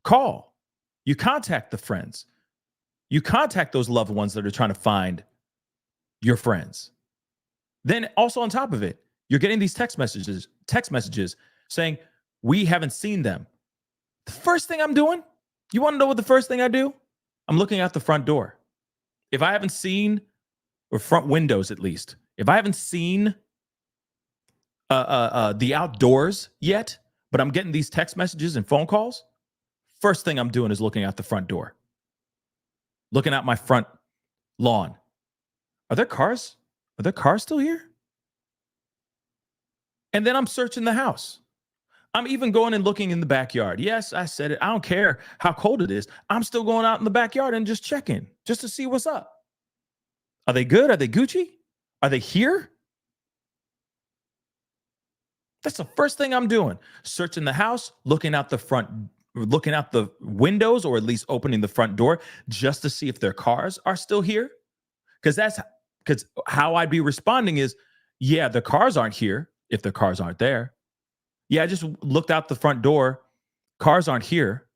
call. You contact the friends. You contact those loved ones that are trying to find your friends. Then also on top of it, you're getting these text messages saying, we haven't seen them. The first thing I'm doing, you want to know what the first thing I do? I'm looking out the front door. If I haven't seen, or front windows at least, if I haven't seen the outdoors yet, but I'm getting these text messages and phone calls, first thing I'm doing is looking out the front door, looking out my front lawn. Are there cars? Are there cars still here? And then I'm searching the house. I'm even going and looking in the backyard. Yes, I said it. I don't care how cold it is. I'm still going out in the backyard and just checking, just to see what's up. Are they good? Are they Gucci? Are they here? That's the first thing I'm doing. Searching the house, looking out the windows, or at least opening the front door just to see if their cars are still here. Because how I'd be responding is, yeah, the cars aren't here if the cars aren't there. Yeah, I just looked out the front door. Cars aren't here.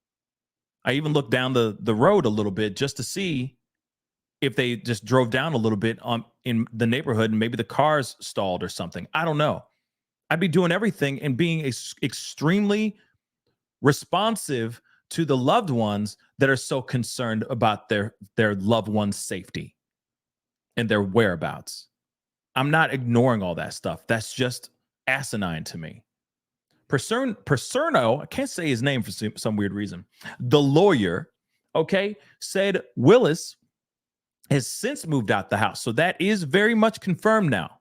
I even looked down the road a little bit just to see if they just drove down a little bit in the neighborhood and maybe the cars stalled or something. I don't know. I'd be doing everything and being extremely responsive to the loved ones that are so concerned about their loved one's safety and their whereabouts. I'm not ignoring all that stuff. That's just asinine to me. Paserno, I can't say his name for some weird reason. The lawyer, said Willis has since moved out the house. So that is very much confirmed now.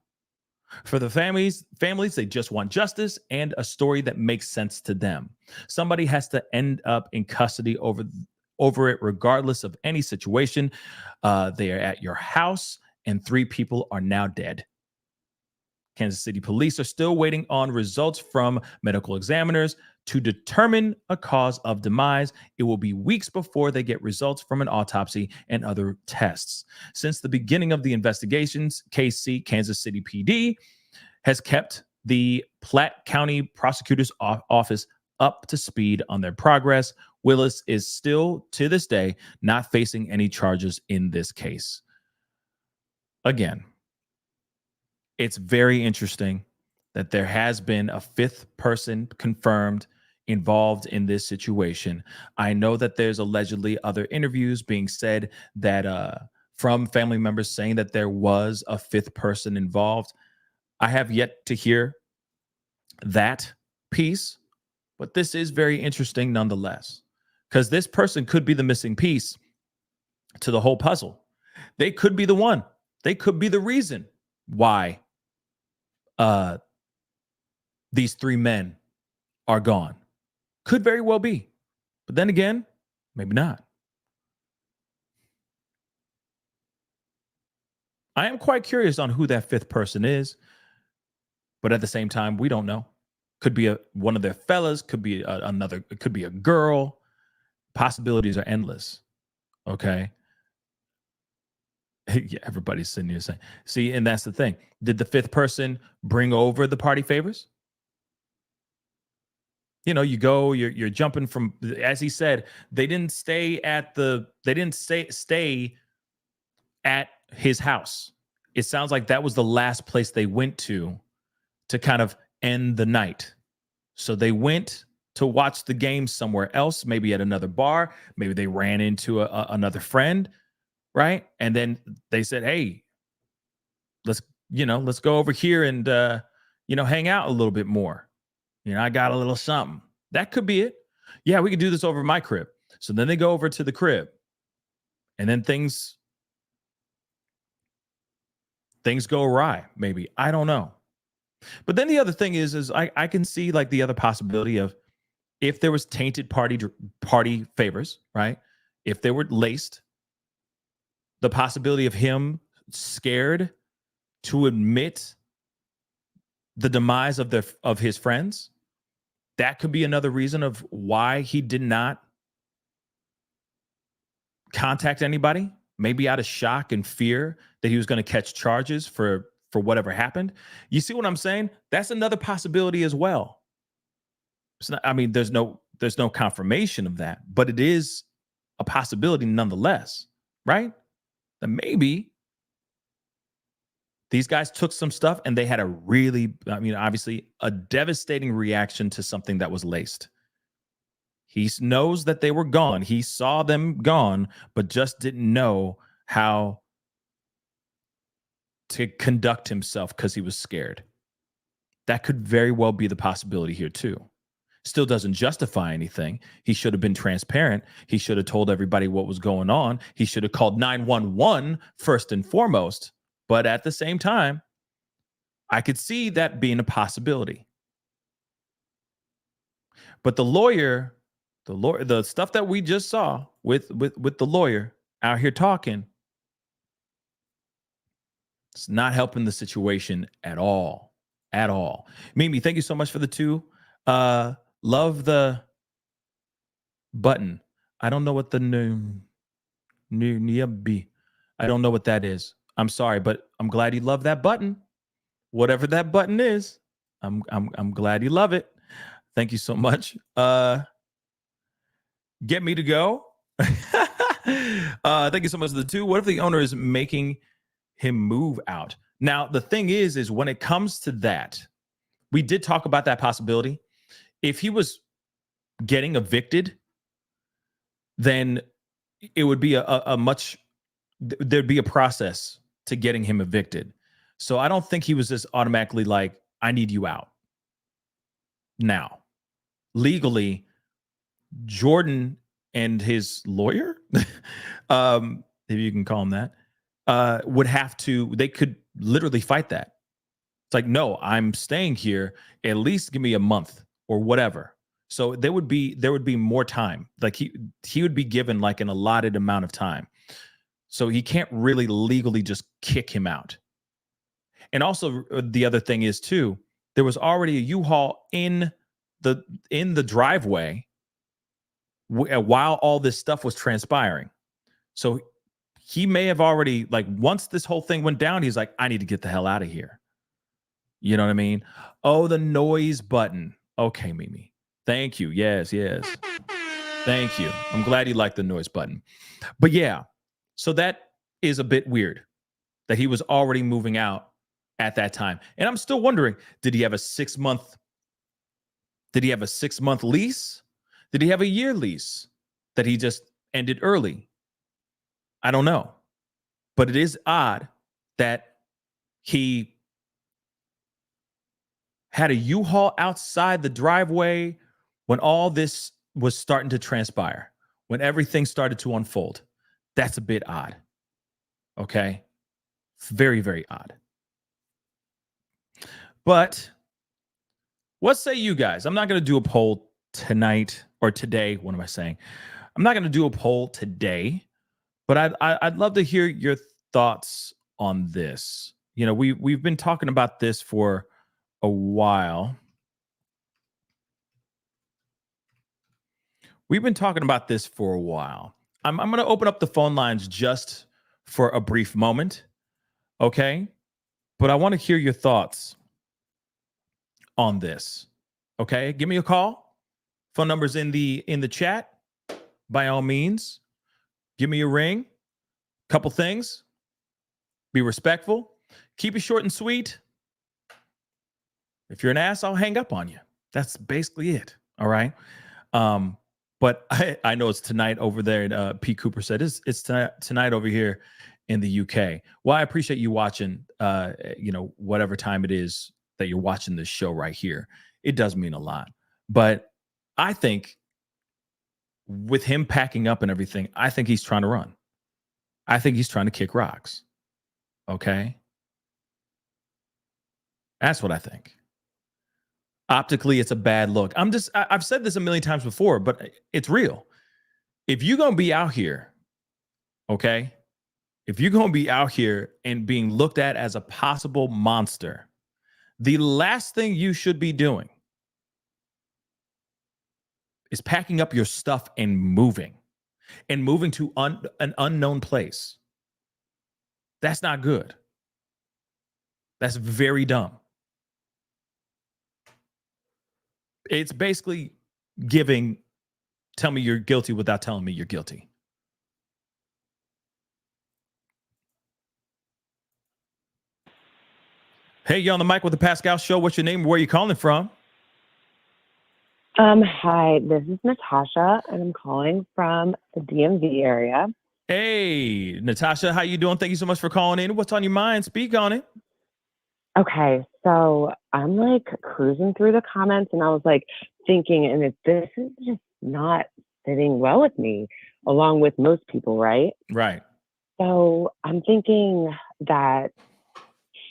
For the families, they just want justice and a story that makes sense to them. Somebody has to end up in custody over it, regardless of any situation. They are at your house, and 3 people are now dead. Kansas City police are still waiting on results from medical examiners to determine a cause of demise. It will be weeks before they get results from an autopsy and other tests. Since the beginning of the investigations, KC, Kansas City PD, has kept the Platte County Prosecutor's Office up to speed on their progress. Willis is still, to this day, not facing any charges in this case. Again, it's very interesting that there has been a fifth person confirmed involved in this situation. I know that there's allegedly other interviews being said that from family members saying that there was a fifth person involved. I have yet to hear that piece, but this is very interesting nonetheless, because this person could be the missing piece to the whole puzzle. They could be the one. They could be the reason why these three men are gone. Could very well be. But then again, maybe not. I am quite curious on who that fifth person is. But at the same time, we don't know. Could be one of their fellas, could be another, it could be a girl. Possibilities are endless. Okay. Yeah, everybody's sitting here saying, see, and that's the thing. Did the fifth person bring over the party favors? You know, you're jumping from, as he said, they didn't stay at his house. It sounds like that was the last place they went to kind of end the night. So they went to watch the game somewhere else, maybe at another bar. Maybe they ran into another friend, right? And then they said, hey, let's go over here and, hang out a little bit more. I got a little something. That could be it. Yeah, we could do this over my crib. So then they go over to the crib, and then things go awry, maybe. I don't know. But then the other thing is I can see like the other possibility of if there was tainted party favors, right? If they were laced, the possibility of him scared to admit the demise of his friends, that could be another reason of why he did not contact anybody, maybe out of shock and fear that he was going to catch charges for whatever happened. You see what I'm saying? That's another possibility as well. It's not, I mean, there's no confirmation of that, but it is a possibility nonetheless, right? That maybe these guys took some stuff and they had obviously a devastating reaction to something that was laced. He knows that they were gone. He saw them gone, but just didn't know how to conduct himself because he was scared. That could very well be the possibility here too. Still doesn't justify anything. He should have been transparent. He should have told everybody what was going on. He should have called 911 first and foremost. But at the same time, I could see that being a possibility. But the stuff that we just saw with the lawyer out here talking, it's not helping the situation at all. At all. Mimi, thank you so much for the 2. Love the button. I don't know what the new I don't know what that is. I'm sorry, but I'm glad you love that button. Whatever that button is, I'm glad you love it. Thank you so much. Get me to go. Thank you so much for the 2. What if the owner is making him move out? Now, the thing is when it comes to that, we did talk about that possibility. If he was getting evicted, then it would be there'd be a process to getting him evicted. So I don't think he was just automatically like, I need you out. Now, legally, Jordan and his lawyer, if you can call him that, they could literally fight that. It's like, no, I'm staying here. At least give me a month or whatever. So there would be more time. Like he would be given like an allotted amount of time. So he can't really legally just kick him out. And also the other thing is too, there was already a U-Haul in the driveway while all this stuff was transpiring. So he may have already, like, once this whole thing went down, he's like, I need to get the hell out of here. You know what I mean? Oh, the noise button. Okay, Mimi. Thank you. Yes. Thank you. I'm glad you like the noise button. But yeah, so that is a bit weird that he was already moving out at that time. And I'm still wondering, did he have a 6-month lease? Did he have a year lease that he just ended early? I don't know. But it is odd that he had a U-Haul outside the driveway when all this was starting to transpire, when everything started to unfold. That's a bit odd. Okay? Very, very odd. But what say you guys? I'm not going to do a poll tonight or today. What am I saying? I'm not going to do a poll today, but I'd love to hear your thoughts on this. You know, we've been talking about this for a while. We've been talking about this for a while. I'm going to open up the phone lines just for a brief moment, okay? But I want to hear your thoughts on this, okay? Give me a call. Phone number's in the chat. By all means, give me a ring. Couple things. Be respectful. Keep it short and sweet. If you're an ass, I'll hang up on you. That's basically it. All right. But I know it's tonight over there. And P. Cooper said it's tonight over here in the UK. Well, I appreciate you watching. Whatever time it is that you're watching this show right here, it does mean a lot. But I think with him packing up and everything, I think he's trying to run. I think he's trying to kick rocks. Okay. That's what I think. Optically, it's a bad look. I've said this a million times before, but it's real. If you're going to be out here, okay, if you're going to be out here and being looked at as a possible monster, the last thing you should be doing is packing up your stuff and moving to an unknown place. That's not good. That's very dumb. It's basically tell me you're guilty without telling me you're guilty. Hey, you're on the mic with the Pascal Show. What's your name? Where are you calling from? Hi, this is Natasha, and I'm calling from the DMV area. Hey, Natasha, how you doing? Thank you so much for calling in. What's on your mind? Speak on it. Okay, so I'm like cruising through the comments, and I was like thinking, and if this is just not sitting well with me, along with most people, right? Right. So I'm thinking that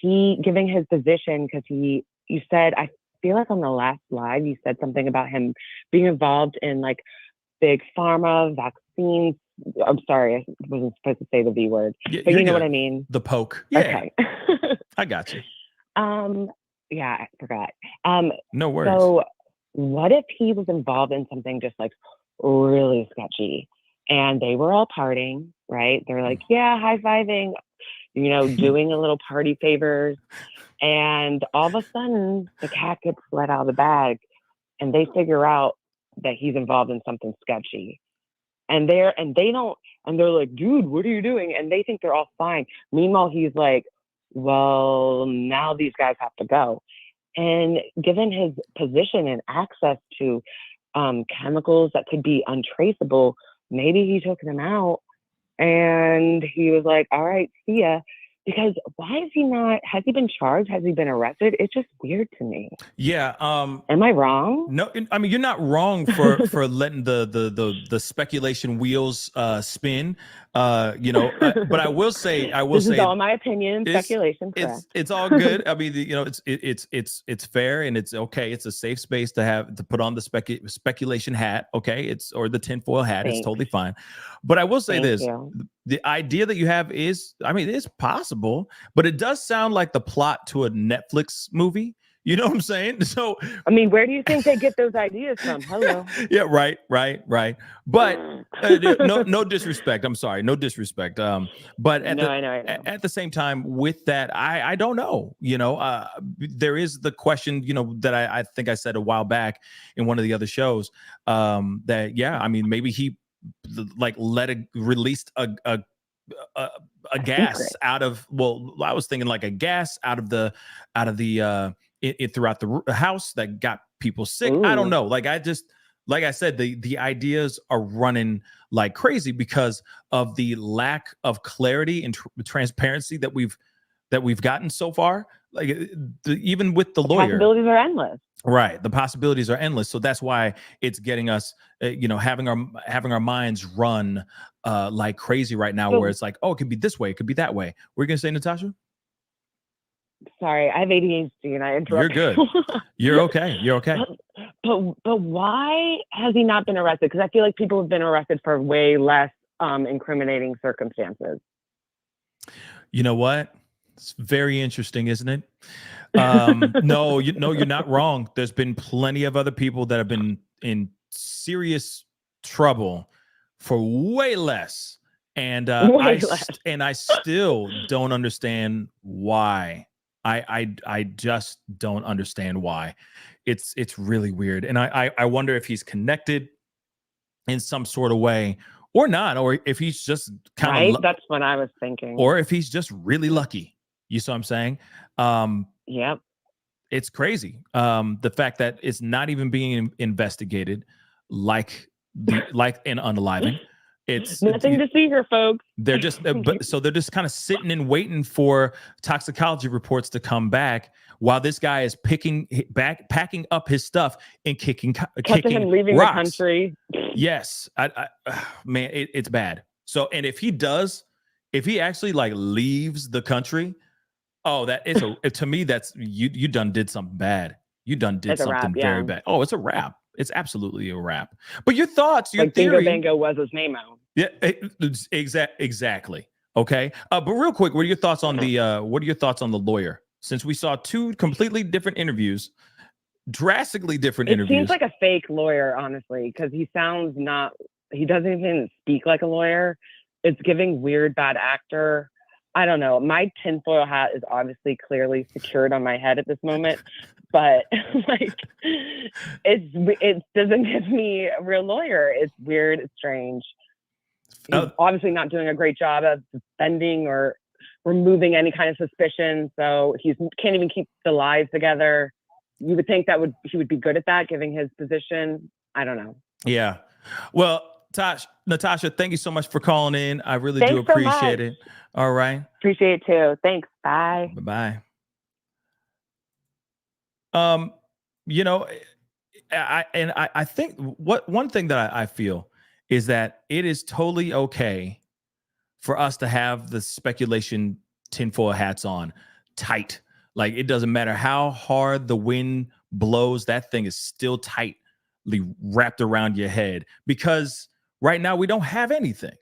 giving his position, because you said, I feel like on the last live, you said something about him being involved in like big pharma, vaccines. I'm sorry, I wasn't supposed to say the V word, but you know what I mean? The poke. Yeah. Okay. I got you. Yeah, I forgot. No worries. So what if he was involved in something just like really sketchy and they were all partying, right? They're like, yeah, high-fiving, doing a little party favors. And all of a sudden the cat gets let out of the bag and they figure out that he's involved in something sketchy. And they're like, dude, what are you doing? And they think they're all fine. Meanwhile, he's like, well, now these guys have to go. And given his position and access to chemicals that could be untraceable, maybe he took them out and he was like, all right, see ya. Because has he been charged? Has he been arrested? It's just weird to me. Yeah. Am I wrong? No, I mean, you're not wrong for letting the speculation wheels spin. But I will say This is all my opinion, speculation. It's all good. I mean, it's fair and it's okay. It's a safe space to put on the speculation hat. Okay, or the tinfoil hat. Thanks. It's totally fine. But I will say Thank this: you. the idea that you have it's possible, but it does sound like the plot to a Netflix movie. You know what I'm saying? So, I mean, where do you think they get those ideas from? Hello. yeah, right. But no disrespect. I'm sorry, no disrespect. But I know. at the same time, with that, I don't know. There is the question, that I think I said a while back in one of the other shows, that I mean, maybe he released a gas secret. out of. Well, I was thinking like a gas out of the it throughout the house that got people sick. I don't Ooh. know. Like I said, the ideas are running like crazy because of the lack of clarity and transparency that we've gotten so far. Like even with the lawyer, Possibilities are endless. right? The possibilities are endless. So that's why it's getting us, having our minds run like crazy right now. So- where it's like, oh, it could be this way, it could be that way. What are you gonna say, Natasha? Sorry, I have ADHD and I interrupt. You're good. You're okay. You're okay. But why has he not been arrested? Because I feel like people have been arrested for way less incriminating circumstances. You know what? It's very interesting, isn't it? No, you're not wrong. There's been plenty of other people that have been in serious trouble for way less. And I still don't understand why. I just don't understand why. It's really weird. And I wonder if he's connected in some sort of way or not, or if he's just kind of That's what I was thinking. or if he's just really lucky. You see what I'm saying? Yep. It's crazy. The fact that it's not even being investigated like an unaliving. It's nothing to see here, folks. They're just they're just kind of sitting and waiting for toxicology reports to come back while this guy is packing up his stuff and kicking him leaving rocks. the country. Yes, man, it's bad. So, and if he actually like leaves the country, to me that's you done did something bad. You done did something very bad. Oh, it's a wrap. It's absolutely a wrap. But your thoughts, your theory. Bingo Bango was his name out. Yeah, exactly. Okay. But real quick, what are your thoughts on the lawyer? Since we saw two completely different interviews, drastically different interviews. It seems like a fake lawyer, honestly, because he doesn't even speak like a lawyer. It's giving weird bad actor. I don't know. My tinfoil hat is obviously clearly secured on my head at this moment, but like it doesn't give me a real lawyer. It's weird. It's strange. He's obviously not doing a great job of defending or removing any kind of suspicion. So he can't even keep the lies together. You would think he would be good at that, given his position. I don't know. Yeah. Well, Natasha, thank you so much for calling in. I really do appreciate it. All right. Appreciate it too. Thanks. Bye. Bye-bye. I think one thing that I feel is that it is totally okay for us to have the speculation tinfoil hats on tight. Like it doesn't matter how hard the wind blows, that thing is still tightly wrapped around your head because right now we don't have anything.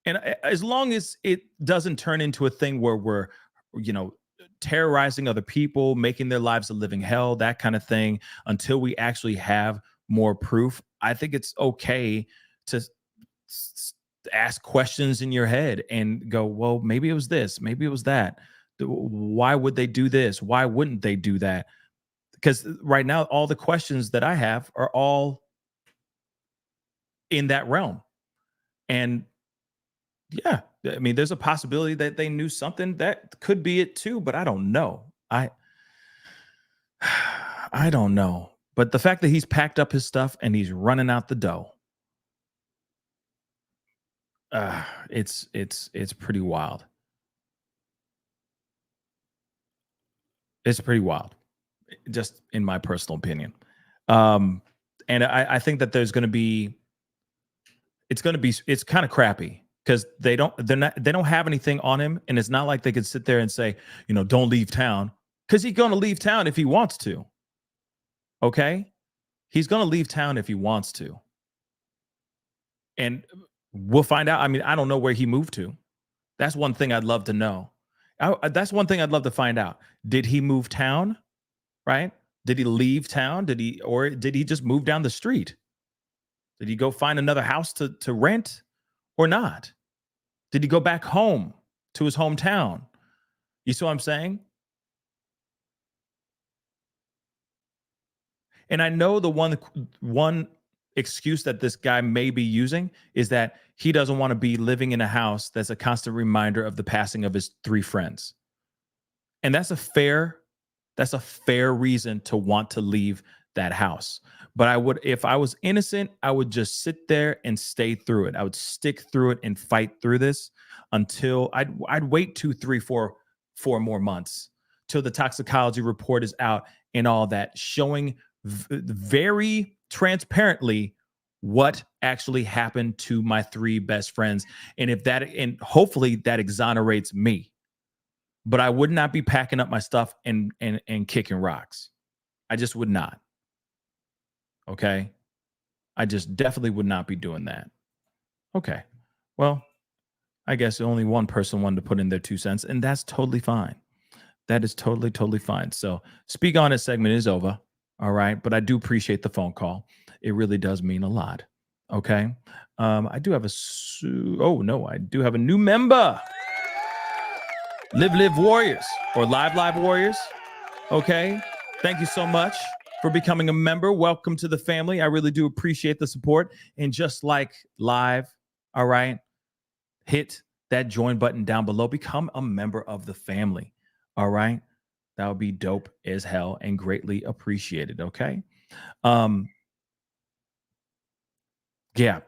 And as long as it doesn't turn into a thing where we're, terrorizing other people, making their lives a living hell, that kind of thing, until we actually have more proof, I think it's okay to ask questions in your head and go, well, maybe it was this, maybe it was that. Why would they do this? Why wouldn't they do that? Because right now, all the questions that I have are all in that realm. And yeah, I mean, there's a possibility that they knew something that could be it too, but I don't know. I don't know. But the fact that he's packed up his stuff and he's running out the door, it's pretty wild. It's pretty wild, just in my personal opinion. And I think that it's kind of crappy because they don't have anything on him, and it's not like they could sit there and say, don't leave town, because he's going to leave town if he wants to. Okay, he's going to leave town if he wants to, and we'll find out. I mean, I don't know where he moved to. That's one thing I'd love to know. That's one thing I'd love to find out. Did he move town, right? Did he leave town? Did he just move down the street? Did he go find another house to rent or not? Did he go back home to his hometown? You see what I'm saying? And I know the one excuse that this guy may be using is that he doesn't want to be living in a house that's a constant reminder of the passing of his 3 friends. And that's a fair reason to want to leave that house. But if I was innocent, I would just sit there and stay through it. I would stick through it and fight through this until I'd wait 2, 3, 4 more months till the toxicology report is out and all that, showing very transparently what actually happened to my 3 best friends. And hopefully that exonerates me. But I would not be packing up my stuff and kicking rocks. I just would not. Okay. I just definitely would not be doing that. Okay. Well, I guess only one person wanted to put in their 2 cents, and that's totally fine. That is totally, totally fine. So Speak On It segment is over. All right. But I do appreciate the phone call. It really does mean a lot. Okay. I do have I do have a new member. Live Warriors or Live Warriors. Okay. Thank you so much for becoming a member. Welcome to the family. I really do appreciate the support. And just like Live, all right, hit that join button down below. Become a member of the family. All right. That would be dope as hell and greatly appreciated. Okay. Yeah.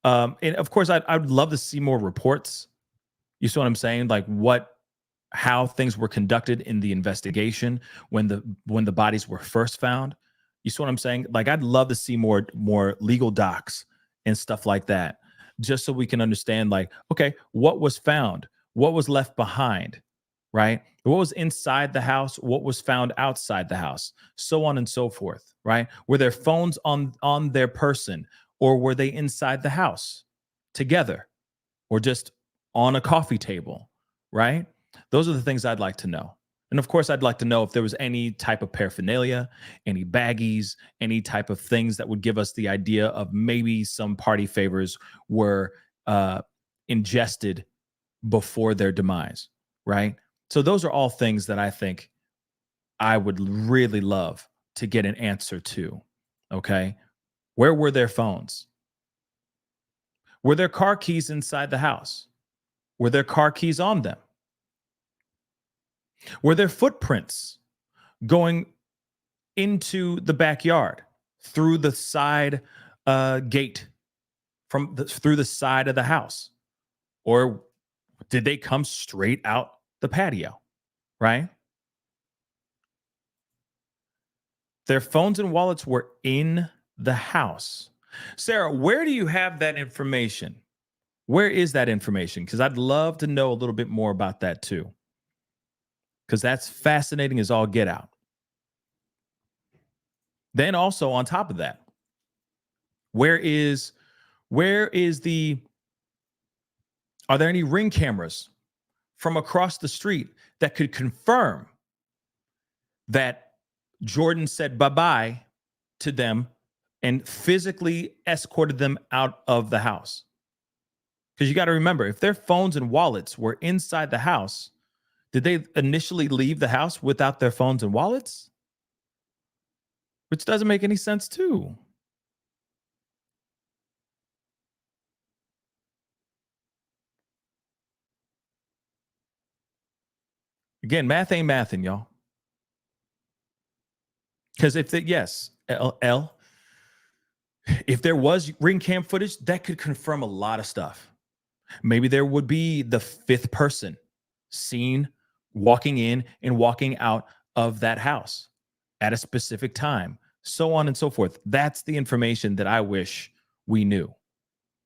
And of course, I'd love to see more reports. You see what I'm saying? Like how things were conducted in the investigation when the bodies were first found. You see what I'm saying? Like, I'd love to see more legal docs and stuff like that, just so we can understand, like, okay, what was found, what was left behind, right? What was inside the house, what was found outside the house, so on and so forth, right? Were there phones on their person, or were they inside the house together, or just on a coffee table, right? Those are the things I'd like to know. And of course, I'd like to know if there was any type of paraphernalia, any baggies, any type of things that would give us the idea of maybe some party favors were ingested before their demise, right? So those are all things that I think I would really love to get an answer to, okay? Where were their phones? Were there car keys inside the house? Were there car keys on them? Were there footprints going into the backyard through the side gate through the side of the house? Or did they come straight out the patio, right? Their phones and wallets were in the house. Sarah, where do you have that information? Where is that information? Because I'd love to know a little bit more about that too. Because that's fascinating as all get out. Then also on top of that, are there any Ring cameras from across the street that could confirm that Jordan said bye-bye to them and physically escorted them out of the house? Because you got to remember, if their phones and wallets were inside the house, did they initially leave the house without their phones and wallets? Which doesn't make any sense too. Again, math ain't mathing, y'all. Because if there was Ring cam footage, that could confirm a lot of stuff. Maybe there would be the 5th person seen walking in and walking out of that house at a specific time, so on and so forth. That's the information that I wish we knew,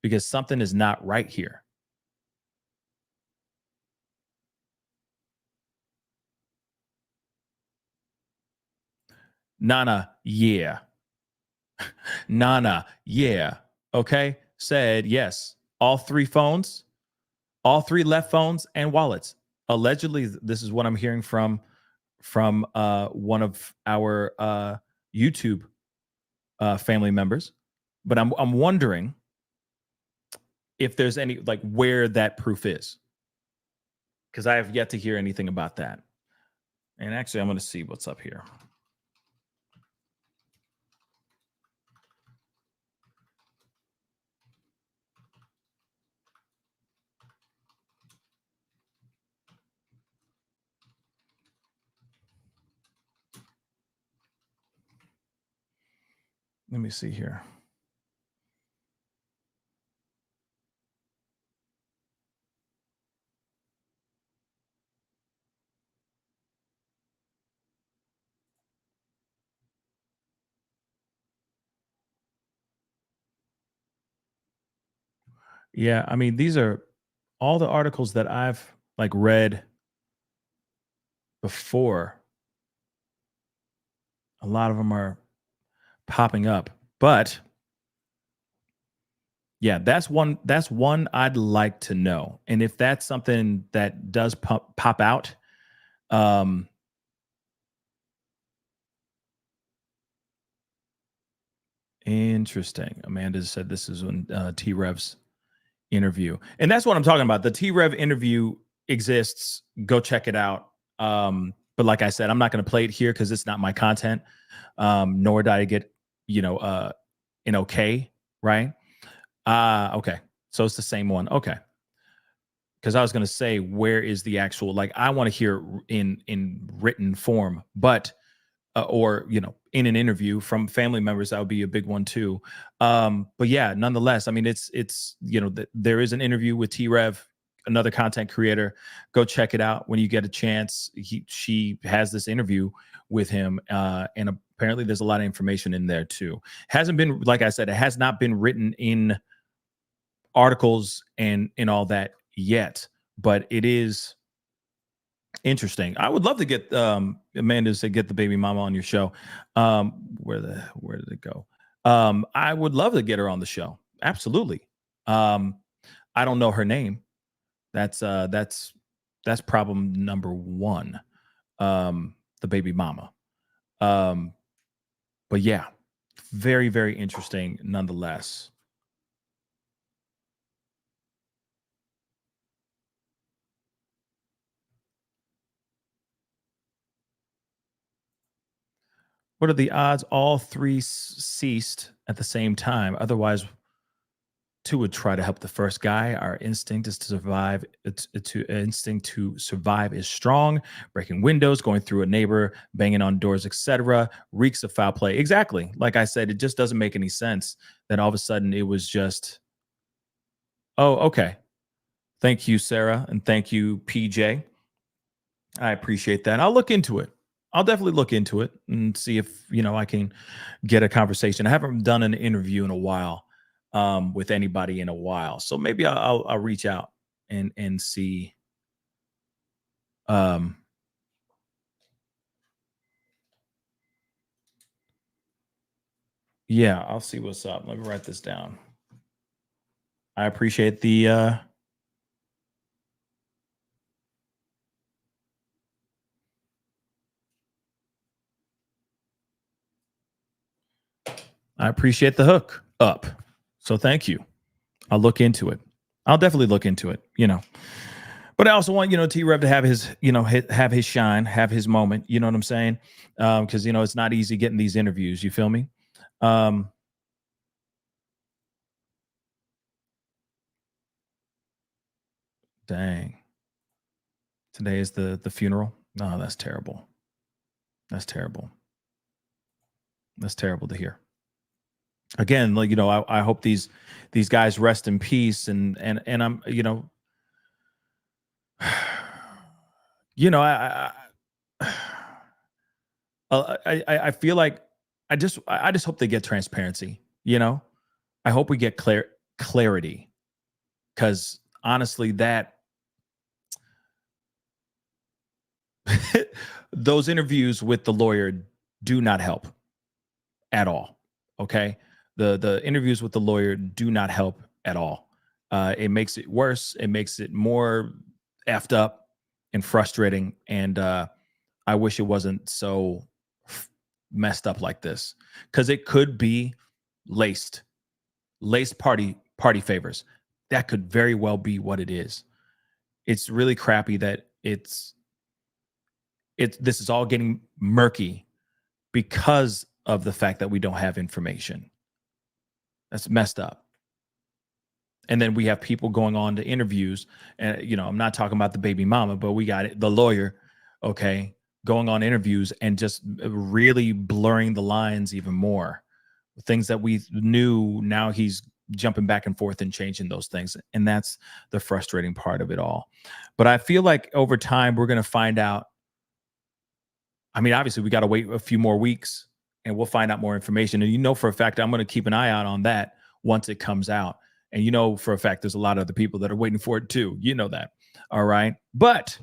because something is not right here. Nana, yeah. Nana, yeah. Okay. Said yes. All 3 phones, all 3 left phones and wallets. Allegedly, this is what I'm hearing from from one of our YouTube family members, but I'm wondering if there's any, like, where that proof is, because I have yet to hear anything about that. And actually, I'm going to see what's up here. Let me see here. Yeah, I mean, these are all the articles that I've like read before. A lot of them are popping up, but yeah, that's one I'd like to know. And if that's something that does pop out, um, interesting. Amanda said this is when T-Rev's interview. And that's what I'm talking about. The T-Rev interview exists. Go check it out. But like I said, I'm not going to play it here because it's not my content. Nor did I get, an okay, right? Okay. So it's the same one. Okay. Because I was going to say, where is the actual, like, I want to hear in written form, but or in an interview from family members, that would be a big one too. But yeah, nonetheless, I mean, it's there is an interview with T-Rev, another content creator. Go check it out when you get a chance. She has this interview with him, and apparently there's a lot of information in there too. Hasn't been, like I said, it has not been written in articles and all that yet, but it is interesting. I would love to get Amanda to get the baby mama on your show. Where did it go? I would love to get her on the show. Absolutely. I don't know her name. That's problem number one. The baby mama. But yeah, very, very interesting nonetheless. What are the odds all three ceased at the same time? Otherwise, two would try to help the first guy. Our instinct is to survive. Instinct to survive is strong. Breaking windows, going through a neighbor, banging on doors, etc. Reeks of foul play. Exactly. Like I said, it just doesn't make any sense that all of a sudden it was just, oh, okay. Thank you, Sarah, and thank you, PJ. I appreciate that. I'll look into it. I'll definitely look into it and see if I can get a conversation. I haven't done an interview in a while with anybody in a while, so maybe I'll reach out and see. Yeah, I'll see what's up. Let me write this down. I appreciate the. I appreciate the hook up. So thank you. I'll look into it. I'll definitely look into it, But I also want, T-Rev to have his, have his shine, have his moment. You know what I'm saying? Because, it's not easy getting these interviews. You feel me? Dang. Today is the funeral. Oh, that's terrible. That's terrible. That's terrible to hear. Again, like, I hope these guys rest in peace, and I'm, I feel like I just hope they get transparency. I hope we get clarity, because honestly, that those interviews with the lawyer do not help at all. Okay, the interviews with the lawyer do not help at all. It makes it worse. It makes it more effed up and frustrating. And I wish it wasn't so messed up like this, because it could be laced party favors. That could very well be what it is. It's really crappy that this is all getting murky because of the fact that we don't have information. That's messed up. And then we have people going on to interviews, and I'm not talking about the baby mama, but we got the lawyer, okay, going on interviews and just really blurring the lines even more. Things that we knew, now he's jumping back and forth and changing those things. And that's the frustrating part of it all. But I feel like over time, we're going to find out. I mean, obviously, we got to wait a few more weeks and we'll find out more information. And for a fact, I'm going to keep an eye out on that once it comes out. And for a fact, there's a lot of other people that are waiting for it too. You know that. All right. But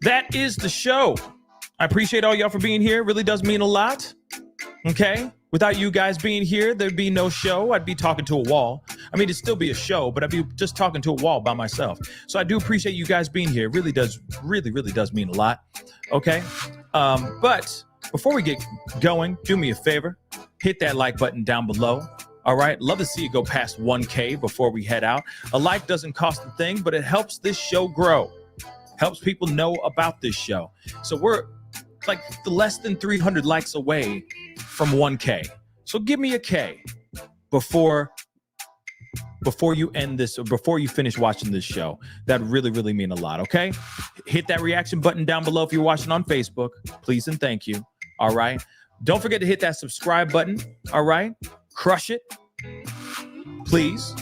that is the show. I appreciate all y'all for being here. It really does mean a lot. Okay. Without you guys being here, there'd be no show. I'd be talking to a wall. I mean, it'd still be a show, but I'd be just talking to a wall by myself. So I do appreciate you guys being here. It really does mean a lot. Okay. But before we get going, do me a favor. Hit that like button down below. All right. Love to see it go past 1K before we head out. A like doesn't cost a thing, but it helps this show grow. Helps people know about this show. So we're like less than 300 likes away from 1K. So give me a K before you end this, or before you finish watching this show. That'd really mean a lot. Okay. Hit that reaction button down below if you're watching on Facebook. Please and thank you. All right. Don't forget to hit that subscribe button. All right. Crush it. Please.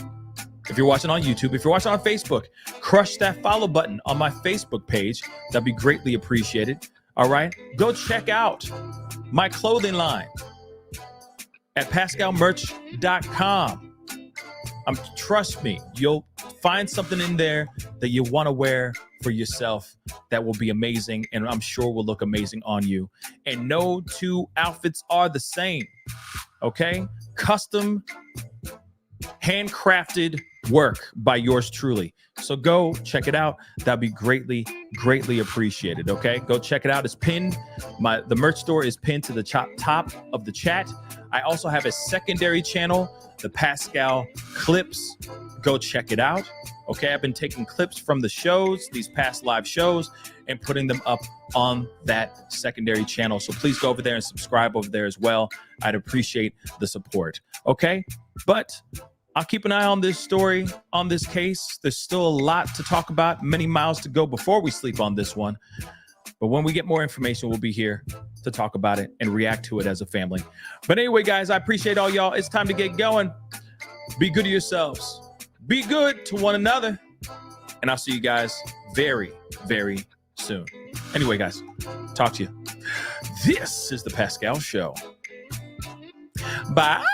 If you're watching on YouTube, if you're watching on Facebook, crush that follow button on my Facebook page. That'd be greatly appreciated. All right. Go check out my clothing line at pascalmerch.com. Trust me, you'll find something in there that you want to wear for yourself that will be amazing, and I'm sure will look amazing on you. And no two outfits are the same. Okay? Custom, handcrafted work by yours truly. So go check it out. That'd be greatly appreciated. Okay, go check it out. It's pinned. The merch store is pinned to the top of the chat. I also have a secondary channel, the Pascal Clips. Go check it out. Okay, I've been taking clips from the shows, these past live shows, and putting them up on that secondary channel. So please go over there and subscribe over there as well. I'd appreciate the support. Okay, but I'll keep an eye on this story, on this case. There's still a lot to talk about, many miles to go before we sleep on this one. But when we get more information, we'll be here to talk about it and react to it as a family. But anyway, guys, I appreciate all y'all. It's time to get going. Be good to yourselves. Be good to one another. And I'll see you guys very soon. Anyway, guys, talk to you. This is the Pascal Show. Bye.